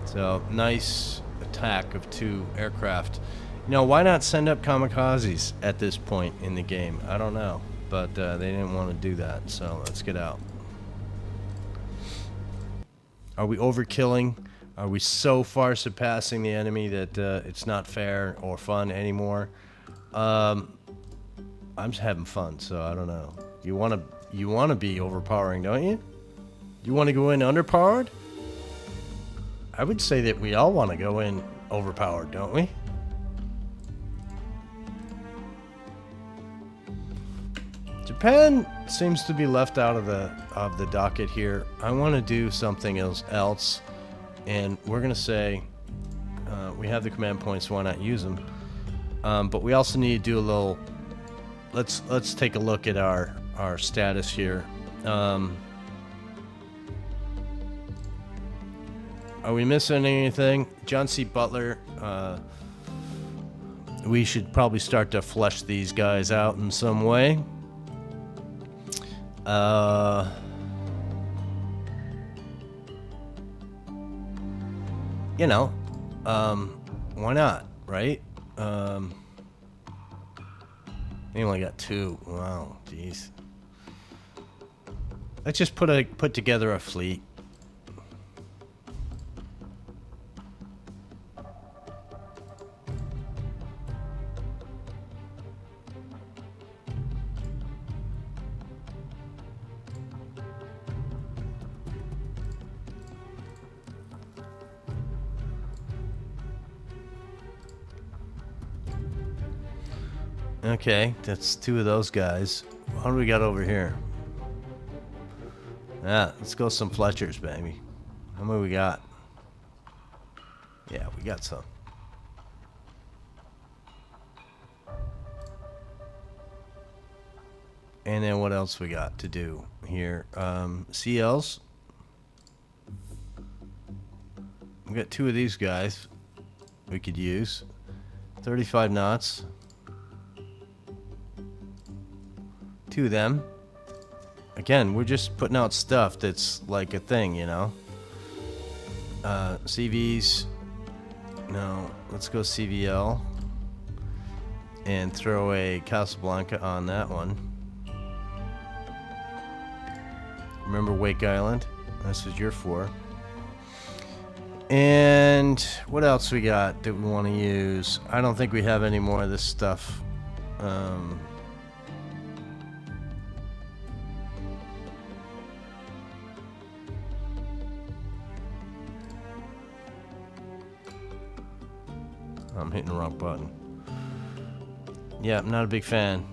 So, nice attack of 2 aircraft. You know, why not send up kamikazes at this point in the game? I don't know. But they didn't want to do that, so let's get out. Are we overkilling? Are we so far surpassing the enemy that it's not fair or fun anymore? I'm just having fun, so I don't know. You wanna be overpowering, don't you? You want to go in underpowered? I would say that we all want to go in overpowered, don't we? Japan seems to be left out of the docket here. I want to do something else, and we're gonna say we have the command points. Why not use them? But we also need to do a little. Let's take a look at our status here. Are we missing anything? John C. Butler, we should probably start to flesh these guys out in some way. You know, why not, right? They only got 2. Wow, jeez. Let's just put together a fleet. Okay, that's 2 of those guys. What do we got over here? Yeah, let's go some Fletchers, baby. How many we got? Yeah, we got some. And then what else we got to do here? CLs. We got 2 of these guys we could use. 35 knots. 2 of them. Again, we're just putting out stuff that's like a thing, you know. CVs. No, let's go CVL. And throw a Casablanca on that one. Remember Wake Island? This is your 4. And what else we got that we want to use? I don't think we have any more of this stuff. I'm hitting the wrong button. Yeah, I'm not a big fan.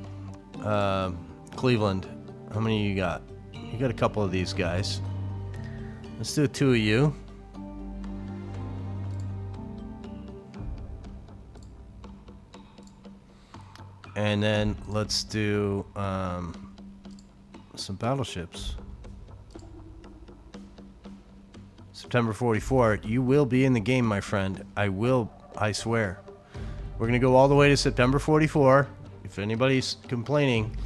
Cleveland, how many you got? You got a couple of these guys. Let's do 2 of you. And then let's do some battleships. September 44, you will be in the game, my friend. I swear. We're going to go all the way to September 44. if anybody's complaining,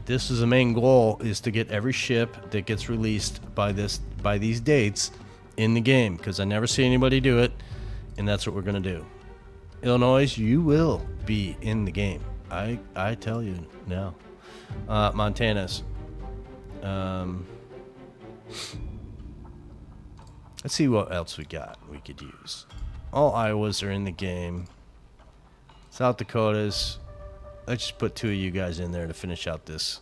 this is the main goal, is to get every ship that gets released by these dates in the game, because I never see anybody do it, and that's what we're gonna do. Illinois, you will be in the game. I tell you now. Montana's. Let's see what else we got we could use. All Iowas are in the game. South Dakota's. Let's just put 2 of you guys in there to finish out this.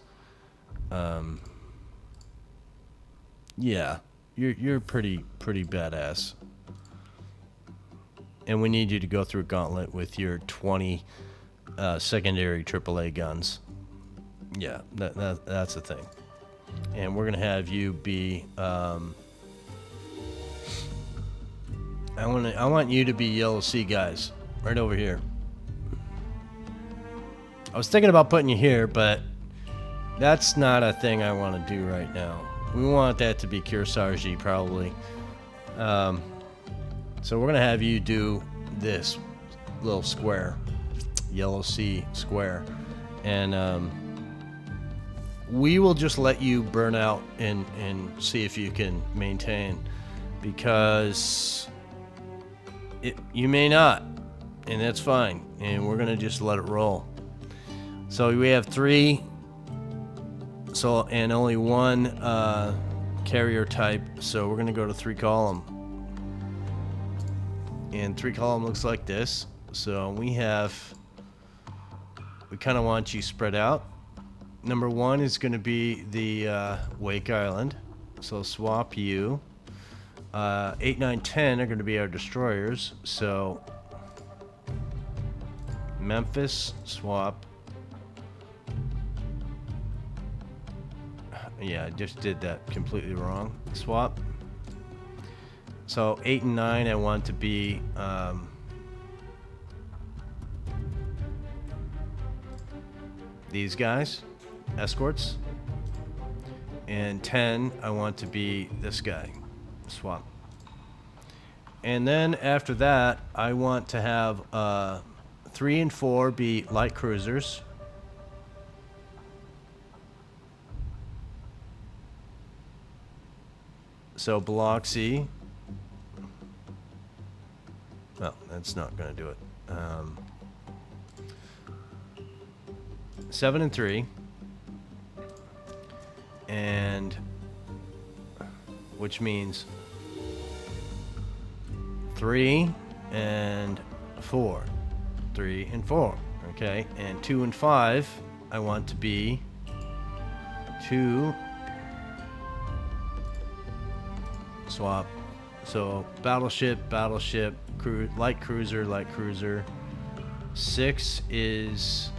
Yeah, you're pretty badass. And we need you to go through a gauntlet with your 20 secondary AAA guns. Yeah, that's the thing. And we're gonna have you be. I want you to be Yellow Sea guys, right over here. I was thinking about putting you here, but that's not a thing I want to do right now. We want that to be Kearsarge probably. So we're gonna have you do this little square, Yellow Sea square, and we will just let you burn out and see if you can maintain, because you may not, and that's fine, and we're gonna just let it roll. So we have 3, and only 1 carrier type, so we're gonna go to 3 column, and 3 column looks like this. So we kind of want you spread out. Number 1 is going to be the Wake Island, so swap you. 8, 9, 10 are going to be our destroyers, so Memphis, swap. Yeah, I just did that completely wrong. Swap. So 8 and 9 I want to be these guys, escorts. And 10 I want to be this guy. Swap. And then after that, I want to have 3 and 4 be light cruisers. So Biloxi. Well, that's not going to do it. 7 and 3. And which means 3 and 4. 3 and 4. Okay. And 2 and 5, I want to be 2. Swap. So battleship, light cruiser. 6 is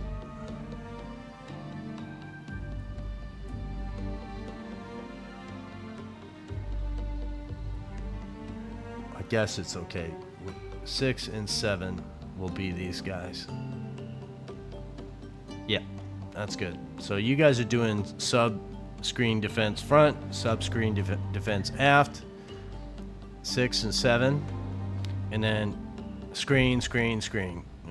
I guess it's okay. 6 and 7 will be these guys. Yeah, that's good. So you guys are doing sub-screen defense front, sub-screen defense aft. 6 and 7, and then screen.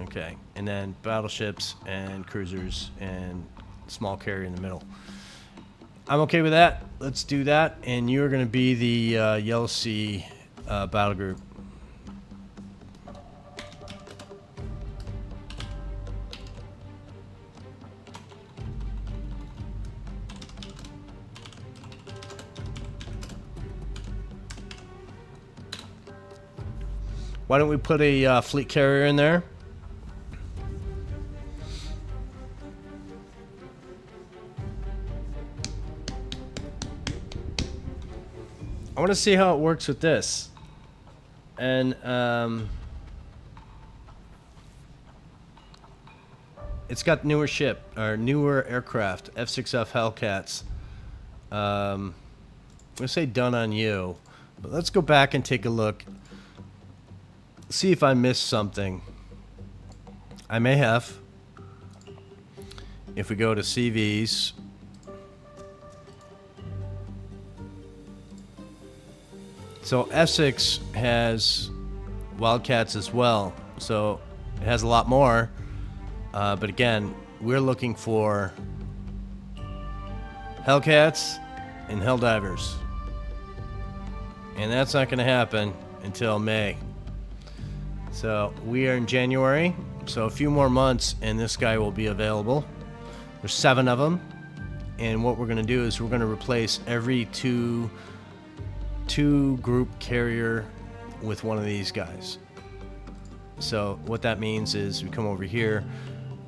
Okay, and then battleships and cruisers and small carrier in the middle. I'm okay with that. Let's do that. And you're going to be the Yellow Sea battle group. Why don't we put a fleet carrier in there? I want to see how it works with this. And it's got newer aircraft, F-6F Hellcats. I'm going to say done on you. But let's go back and take a look. See if I missed something. I may have. If we go to CVs, so Essex has Wildcats as well, so it has a lot more. But again, we're looking for Hellcats and Helldivers. And that's not going to happen until May. So we are in January, so a few more months and this guy will be available. There's 7 of them. And what we're going to do is we're going to replace every two group carrier with one of these guys. So what that means is we come over here.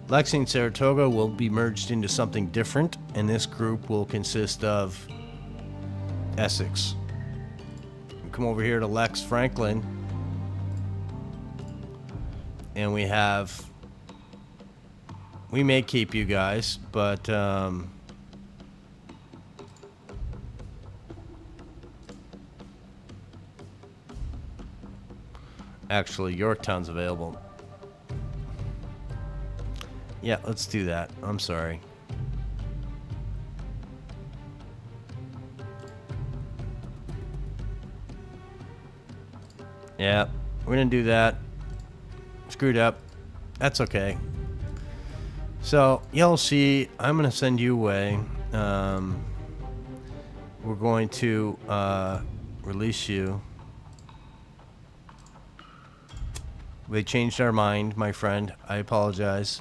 Lexington and Saratoga will be merged into something different, and this group will consist of Essex. We come over here to Lex Franklin, and we may keep you guys, but actually, Yorktown's available. Yeah, let's do that. I'm sorry. Yeah, we're gonna do that. Screwed up. That's okay. So, Yellow Sea, I'm gonna send you away. We're going to release you. They changed our mind, my friend. I apologize.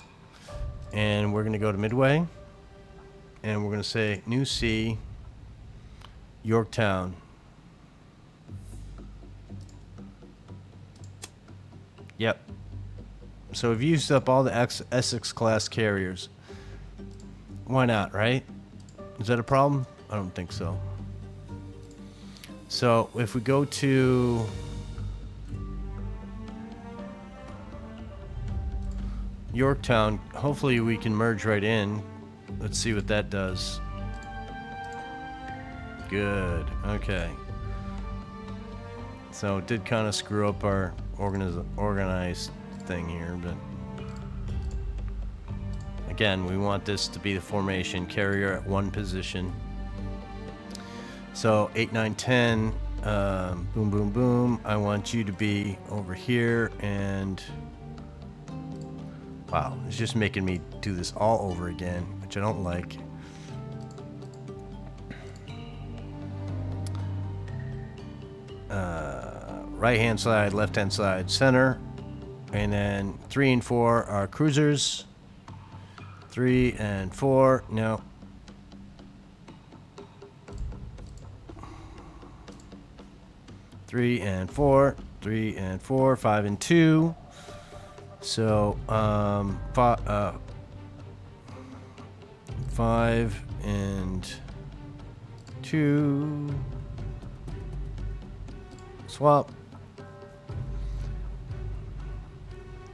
And we're going to go to Midway. And we're going to say New Sea, Yorktown. Yep. So we've used up all the Essex class carriers. Why not, right? Is that a problem? I don't think so. So if we go to Yorktown, hopefully we can merge right in. Let's see what that does. Good. Okay. So it did kind of screw up our organized thing here, but again, we want this to be the formation carrier at one position. So 8, 9, 10, boom, boom, boom. I want you to be over here, and wow, it's just making me do this all over again, which I don't like. Right hand side, left hand side, center, and then 3 and 4 are cruisers. 3 and 4, no. 3 and 4, 3 and 4, 5 and 2. So 5 and 2. Swap.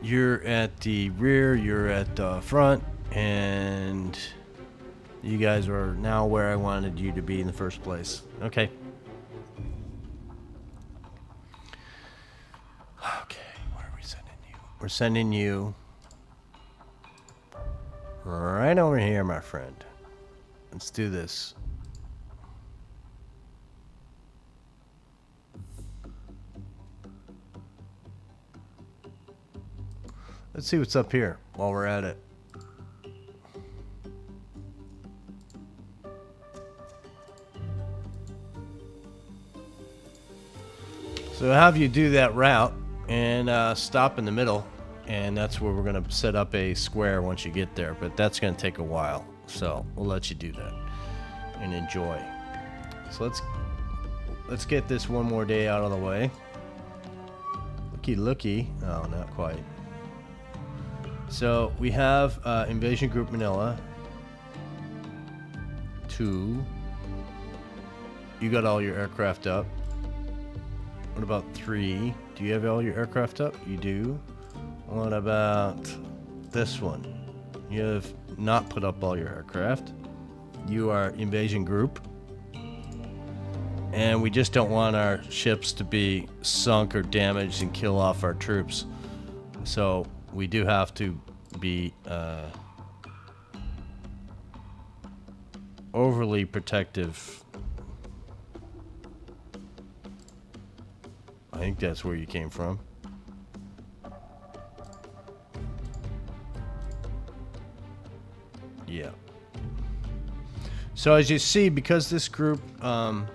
You're at the rear, you're at the front, and you guys are now where I wanted you to be in the first place. Okay. Okay, where are we sending you? We're sending you right over here, my friend. Let's do this. Let's see what's up here while we're at it. So have you do that route and stop in the middle, and that's where we're going to set up a square once you get there, but that's going to take a while, so we'll let you do that and enjoy. So let's get this one more day out of the way. Looky. Oh, not quite. So we have Invasion Group Manila. 2. You got all your aircraft up. What about 3? Do you have all your aircraft up? You do. What about this one? You have not put up all your aircraft. You are Invasion Group. And we just don't want our ships to be sunk or damaged and kill off our troops. So we do have to be overly protective. I think that's where you came from. Yeah. So as you see, because this group, oh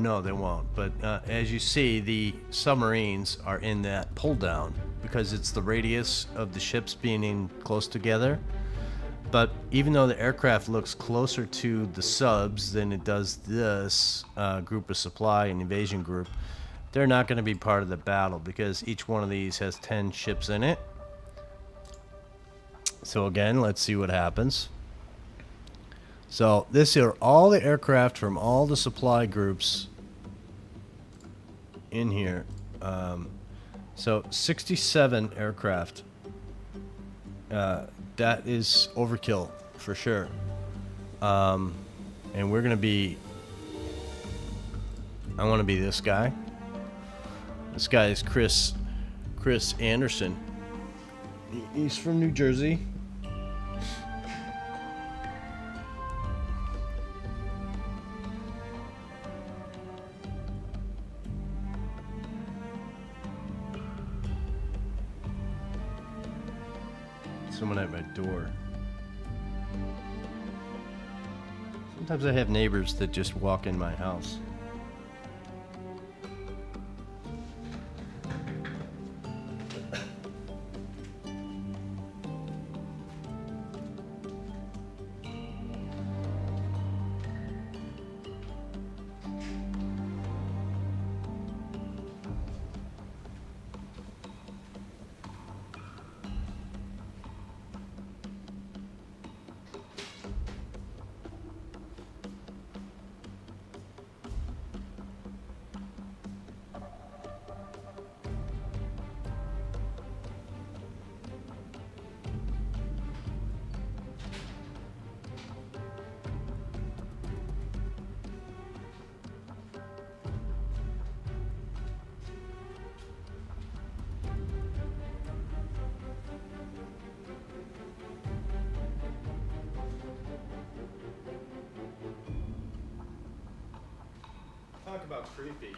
no, they won't. But as you see, the submarines are in that pull down because it's the radius of the ships being in close together. But even though the aircraft looks closer to the subs than it does this group of supply and invasion group, they're not going to be part of the battle because each one of these has 10 ships in it. So again, let's see what happens. So this are all the aircraft from all the supply groups in here. So 67 aircraft. That is overkill for sure. And we're gonna be. I want to be this guy. This guy is Chris Anderson. He's from New Jersey. Someone at my door. Sometimes I have neighbors that just walk in my house. Talk about creepy.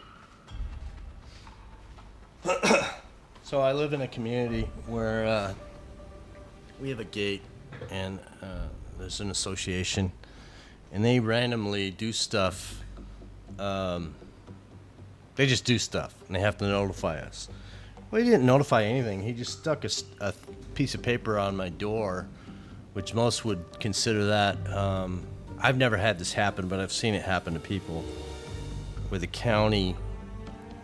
So I live in a community where we have a gate and there's an association and they randomly do stuff. They just do stuff and they have to notify us. Well, he didn't notify anything. He just stuck a piece of paper on my door, which most would consider that. I've never had this happen, but I've seen it happen to people where the county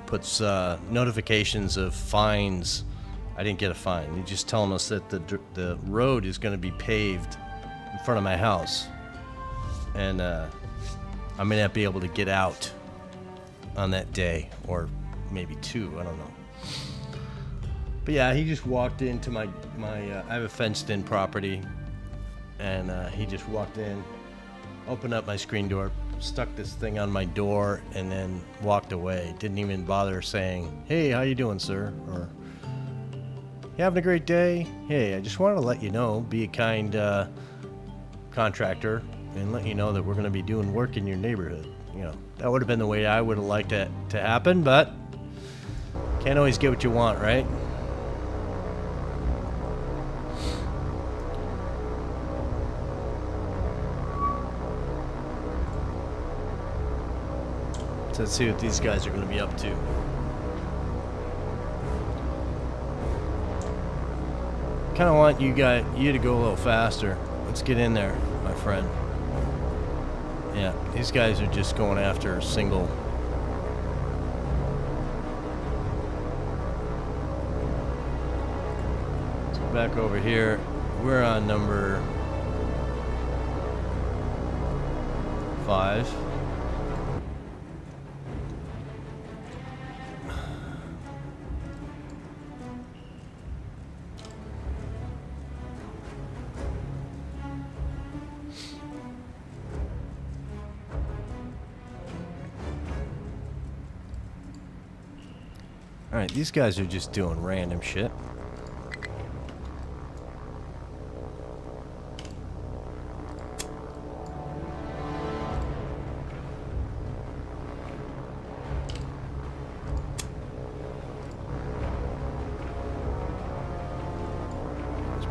puts notifications of fines. I didn't get a fine. They're just telling us that the road is going to be paved in front of my house. And I may not be able to get out on that day, or maybe two, I don't know. But yeah, he just walked into my I have a fenced-in property, and he just walked in, opened up my screen door, stuck this thing on my door, and then walked away. Didn't even bother saying, "Hey, how you doing, sir?" Or, "You having a great day? Hey, I just wanted to let you know, be a kind contractor, and let you know that we're going to be doing work in your neighborhood." You know, that would have been the way I would have liked it to happen, but can't always get what you want, right? So let's see what these guys are going to be up to. Kind of want you to go a little faster. Let's get in there, my friend. Yeah, these guys are just going after a single. Let's go back over here. We're on number 5. Alright, these guys are just doing random shit.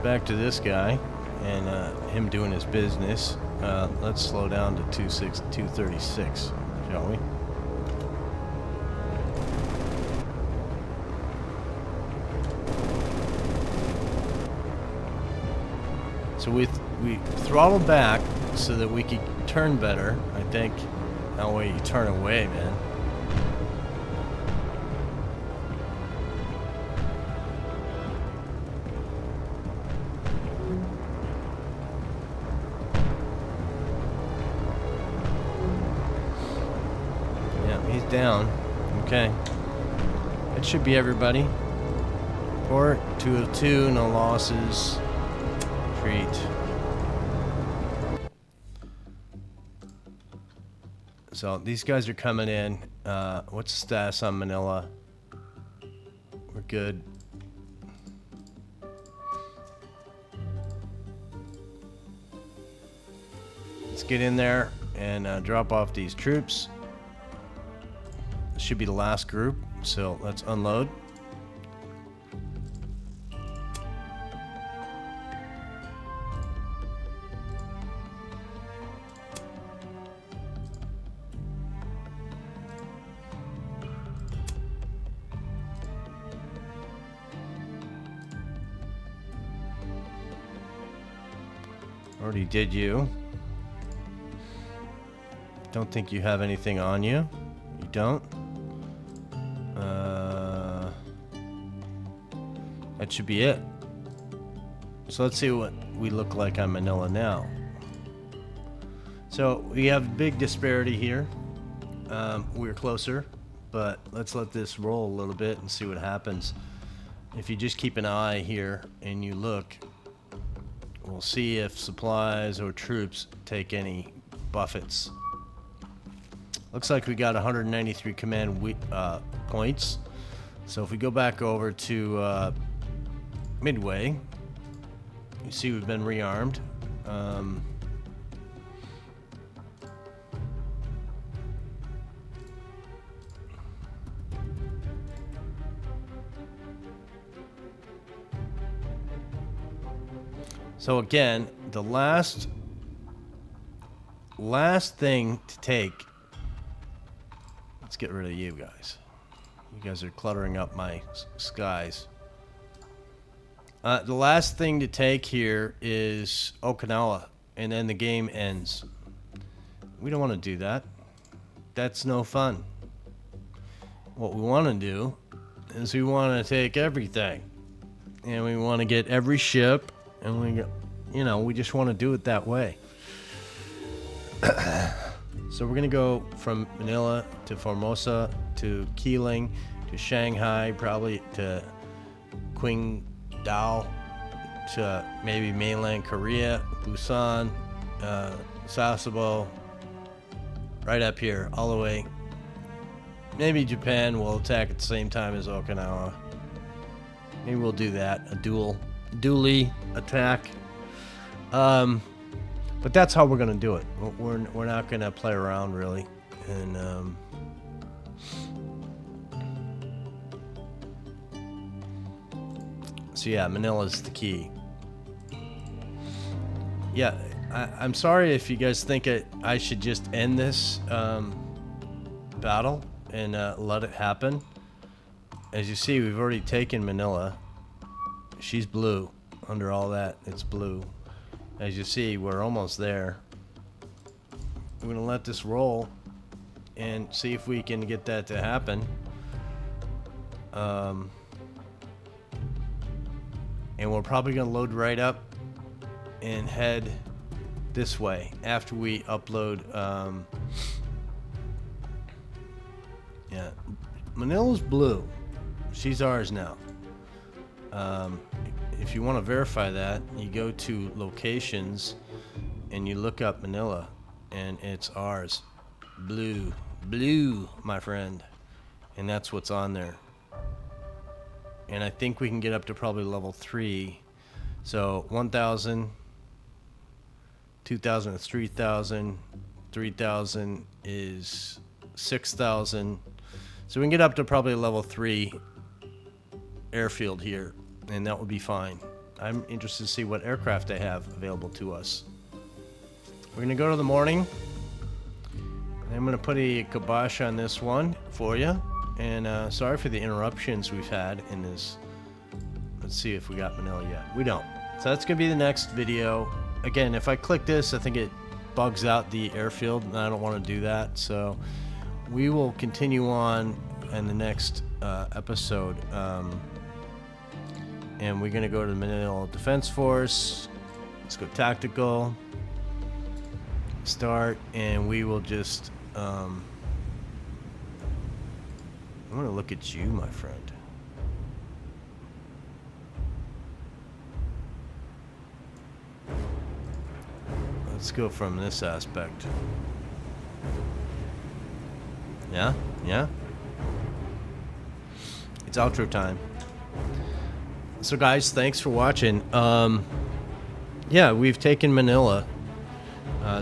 back to this guy and him doing his business. Let's slow down to 236, shall we? So we throttled back so that we could turn better. I think that way you turn away, man. Yeah, he's down. Okay. That should be everybody. Port 202, no losses. So these guys are coming in. What's the status on Manila? We're good. Let's get in there and drop off these troops. This should be the last group, so let's unload. Already did you. Don't think you have anything on you. You don't? That should be it. So let's see what we look like on Manila now. So we have a big disparity here. We're closer, but let's let this roll a little bit and see what happens. If you just keep an eye here and you look, we'll see if supplies or troops take any buffets. Looks like we got 193 command points. So if we go back over to Midway, you see we've been rearmed. So again, the last thing to take. Let's get rid of you guys. You guys are cluttering up my skies. The last thing to take here is Okinawa, and then the game ends. We don't want to do that. That's no fun. What we want to do is we want to take everything, and we want to get every ship, and we just want to do it that way. So we're gonna go from Manila to Formosa to Keeling to Shanghai, probably to Qingdao, to maybe mainland Korea, Busan, Sasebo, right up here, all the way. Maybe Japan will attack at the same time as Okinawa. Maybe we'll do that, a dually attack. But that's how we're gonna do it. We're not gonna play around really, and so yeah, Manila's the key. Yeah, I'm sorry if you guys think I should just end this battle and let it happen. As you see, we've already taken Manila. She's blue. Under all that, it's blue. As you see, we're almost there. We're gonna let this roll and see if we can get that to happen. And we're probably gonna load right up and head this way after we upload. Yeah, Manila's blue. She's ours now. If you want to verify that, you go to locations and you look up Manila, and it's ours. Blue, my friend. And that's what's on there. And I think we can get up to probably level 3. So 1,000, 2,000 is 3,000, 3,000 is 6,000. So we can get up to probably level 3 airfield here, and that would be fine. I'm interested to see what aircraft they have available to us. We're going to go to the morning. I'm going to put a kibosh on this one for you. And sorry for the interruptions we've had in this. Let's see if we got Manila yet. We don't. So that's going to be the next video. Again, if I click this, I think it bugs out the airfield, and I don't want to do that. So we will continue on in the next episode. And we're going to go to the Manila Defense Force. Let's go tactical. Start, and we will just... I'm going to look at you, my friend. Let's go from this aspect. Yeah? Yeah? It's outro time. So guys, thanks for watching. Yeah, we've taken Manila.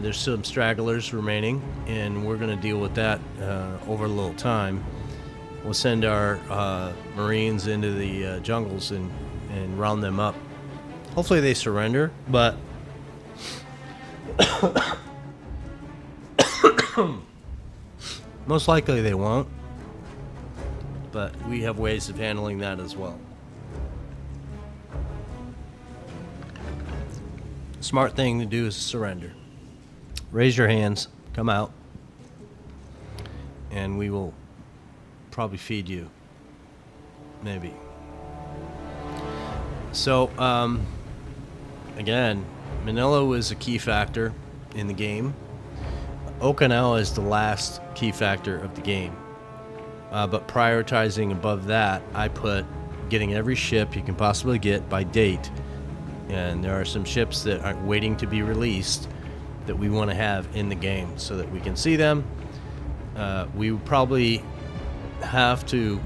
There's some stragglers remaining, and we're going to deal with that over a little time. We'll send our Marines into the jungles and round them up. Hopefully they surrender, but most likely they won't. But we have ways of handling that as well. Smart thing to do is surrender. Raise your hands, come out, and we will probably feed you. Maybe. So, again, Manila was a key factor in the game. Okinawa is the last key factor of the game. But prioritizing above that, I put getting every ship you can possibly get by date. And there are some ships that are waiting to be released that we want to have in the game so that we can see them. We probably have to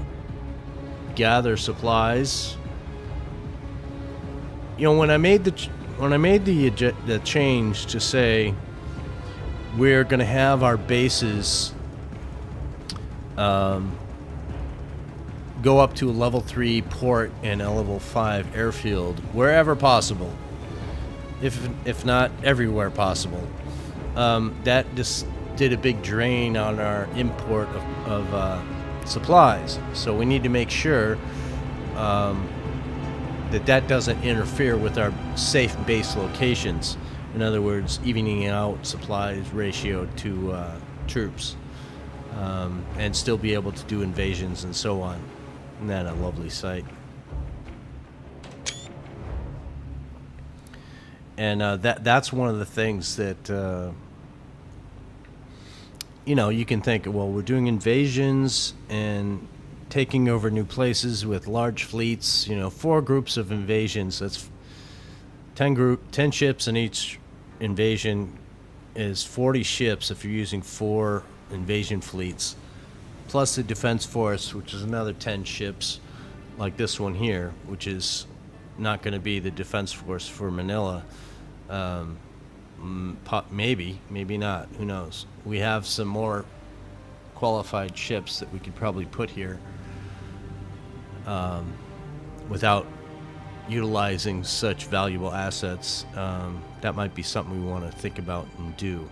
gather supplies. You know, when I made the change to say we're going to have our bases go up to a level 3 port and a level 5 airfield wherever possible, if not everywhere possible, that just did a big drain on our import of supplies. So we need to make sure that doesn't interfere with our safe base locations. In other words, evening out supplies ratio to troops, and still be able to do invasions and so on. Isn't that a lovely sight? And that's one of the things that you know, you can think, well, we're doing invasions and taking over new places with large fleets. You know, 4 groups of invasions. That's 10 ships, and each invasion is 40 ships if you're using 4 invasion fleets, plus the defense force, which is another 10 ships, like this one here, which is not going to be the defense force for Manila. Maybe not. Who knows? We have some more qualified ships that we could probably put here without utilizing such valuable assets. That might be something we want to think about and do.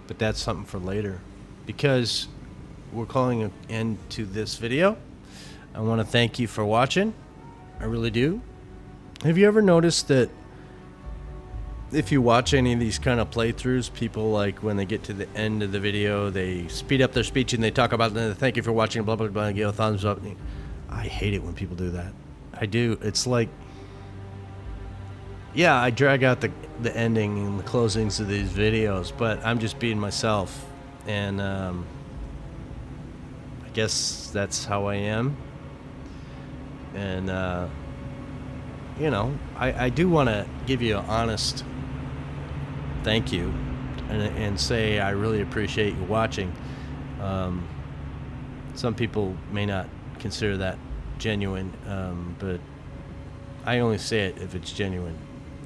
But that's something for later, because we're calling an end to this video. I want to thank you for watching. I really do. Have you ever noticed that if you watch any of these kind of playthroughs, people, like, when they get to the end of the video, they speed up their speech and they talk about, thank you for watching, blah, blah, blah, give a thumbs up. I hate it when people do that. I do. It's like, yeah, I drag out the ending and the closings of these videos, but I'm just being myself. And I guess that's how I am. And, you know, I do want to give you an honest thank you and say I really appreciate you watching. Some people may not consider that genuine, but I only say it if it's genuine.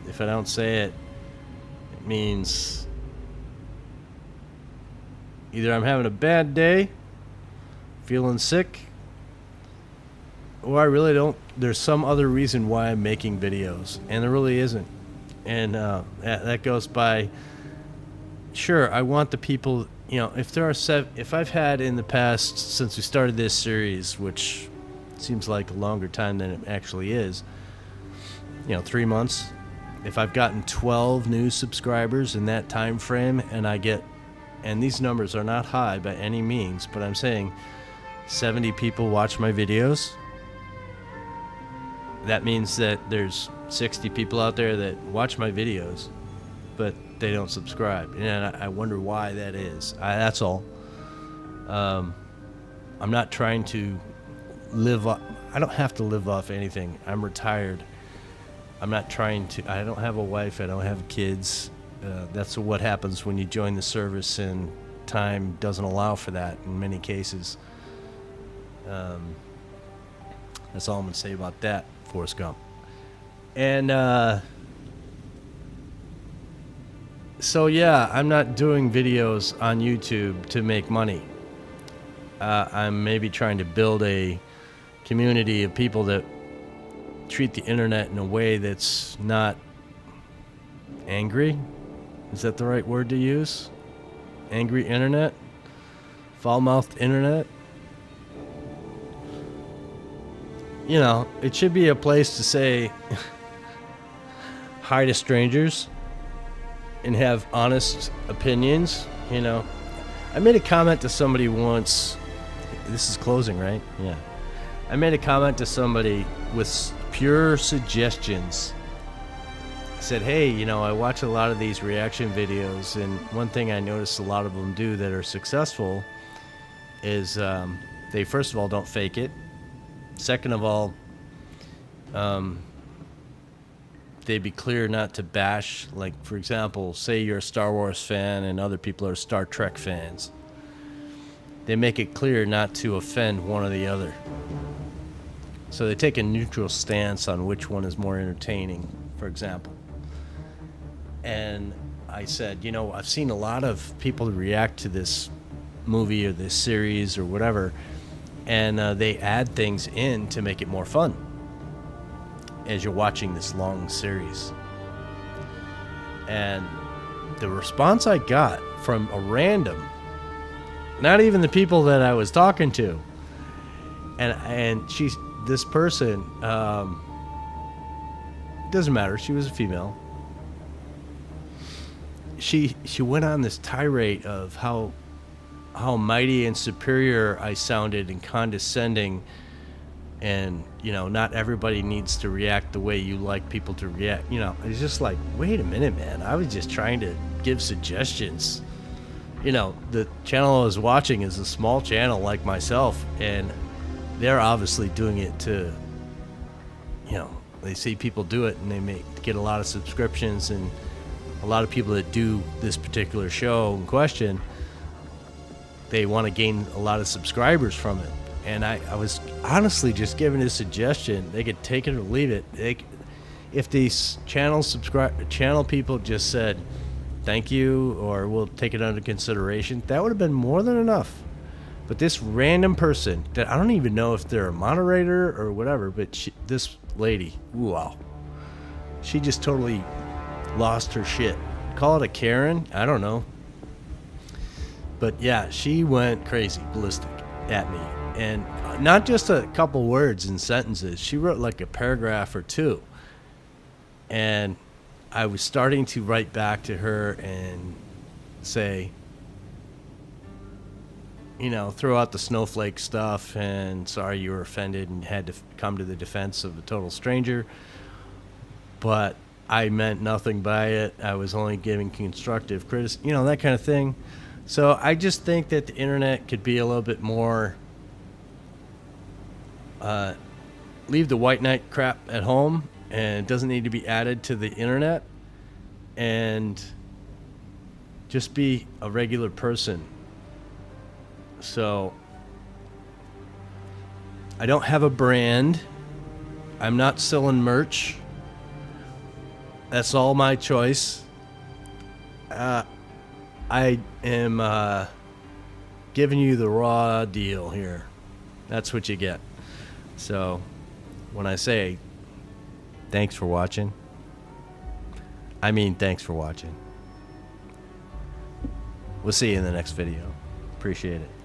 If I don't say it, it means either I'm having a bad day, feeling sick, or I really don't. There's some other reason why I'm making videos, and there really isn't. And that goes by. Sure, I want the people. If there are if I've had in the past since we started this series, which seems like a longer time than it actually is. 3 months. If I've gotten 12 new subscribers in that time frame, and these numbers are not high by any means, but I'm saying 70 people watch my videos, that means that there's 60 people out there that watch my videos, but they don't subscribe. And I wonder why that is. That's all. I'm not trying to live off. I don't have to live off anything. I'm retired. I'm not trying to. I don't have a wife. I don't have kids. That's what happens when you join the service, and time doesn't allow for that in many cases. That's all I'm going to say about that, Forrest Gump. And so, yeah, I'm not doing videos on YouTube to make money. I'm maybe trying to build a community of people that treat the internet in a way that's not angry. Is that the right word to use? Angry internet? Foul-mouthed internet? It should be a place to say hi to strangers and have honest opinions. I made a comment to somebody once. This is closing, right? Yeah. I made a comment to somebody with pure suggestions. I said, hey, I watch a lot of these reaction videos, and one thing I notice a lot of them do that are successful is they, first of all, don't fake it. Second of all, they be clear not to bash. Like, for example, say you're a Star Wars fan and other people are Star Trek fans. They make it clear not to offend one or the other. So they take a neutral stance on which one is more entertaining, for example. And I said, I've seen a lot of people react to this movie or this series or whatever, and they add things in to make it more fun as you're watching this long series. And the response I got from a random, not even the people that I was talking to, and this person, doesn't matter, she was a female. She went on this tirade of how mighty and superior I sounded and condescending, and not everybody needs to react the way you like people to react. It's just like, wait a minute, man, I was just trying to give suggestions. The channel I was watching is a small channel like myself, and they're obviously doing it to, they see people do it and they get a lot of subscriptions, and a lot of people that do this particular show in question, they want to gain a lot of subscribers from it. And I was honestly just giving a suggestion. They could take it or leave it. If these channel people just said thank you or we'll take it under consideration, that would have been more than enough. But this random person that I don't even know if they're a moderator or whatever, but this lady, wow, she just totally lost her shit. Call it a Karen? I don't know. But yeah, she went crazy, ballistic at me. And not just a couple words and sentences. She wrote like a paragraph or two. And I was starting to write back to her and say, throw out the snowflake stuff and sorry you were offended and had to come to the defense of a total stranger. But I meant nothing by it. I was only giving constructive criticism, that kind of thing. So I just think that the internet could be a little bit more, leave the white knight crap at home, and it doesn't need to be added to the internet, and just be a regular person. So I don't have a brand. I'm not selling merch. That's all my choice. I am giving you the raw deal here. That's what you get. So when I say thanks for watching, I mean thanks for watching. We'll see you in the next video. Appreciate it.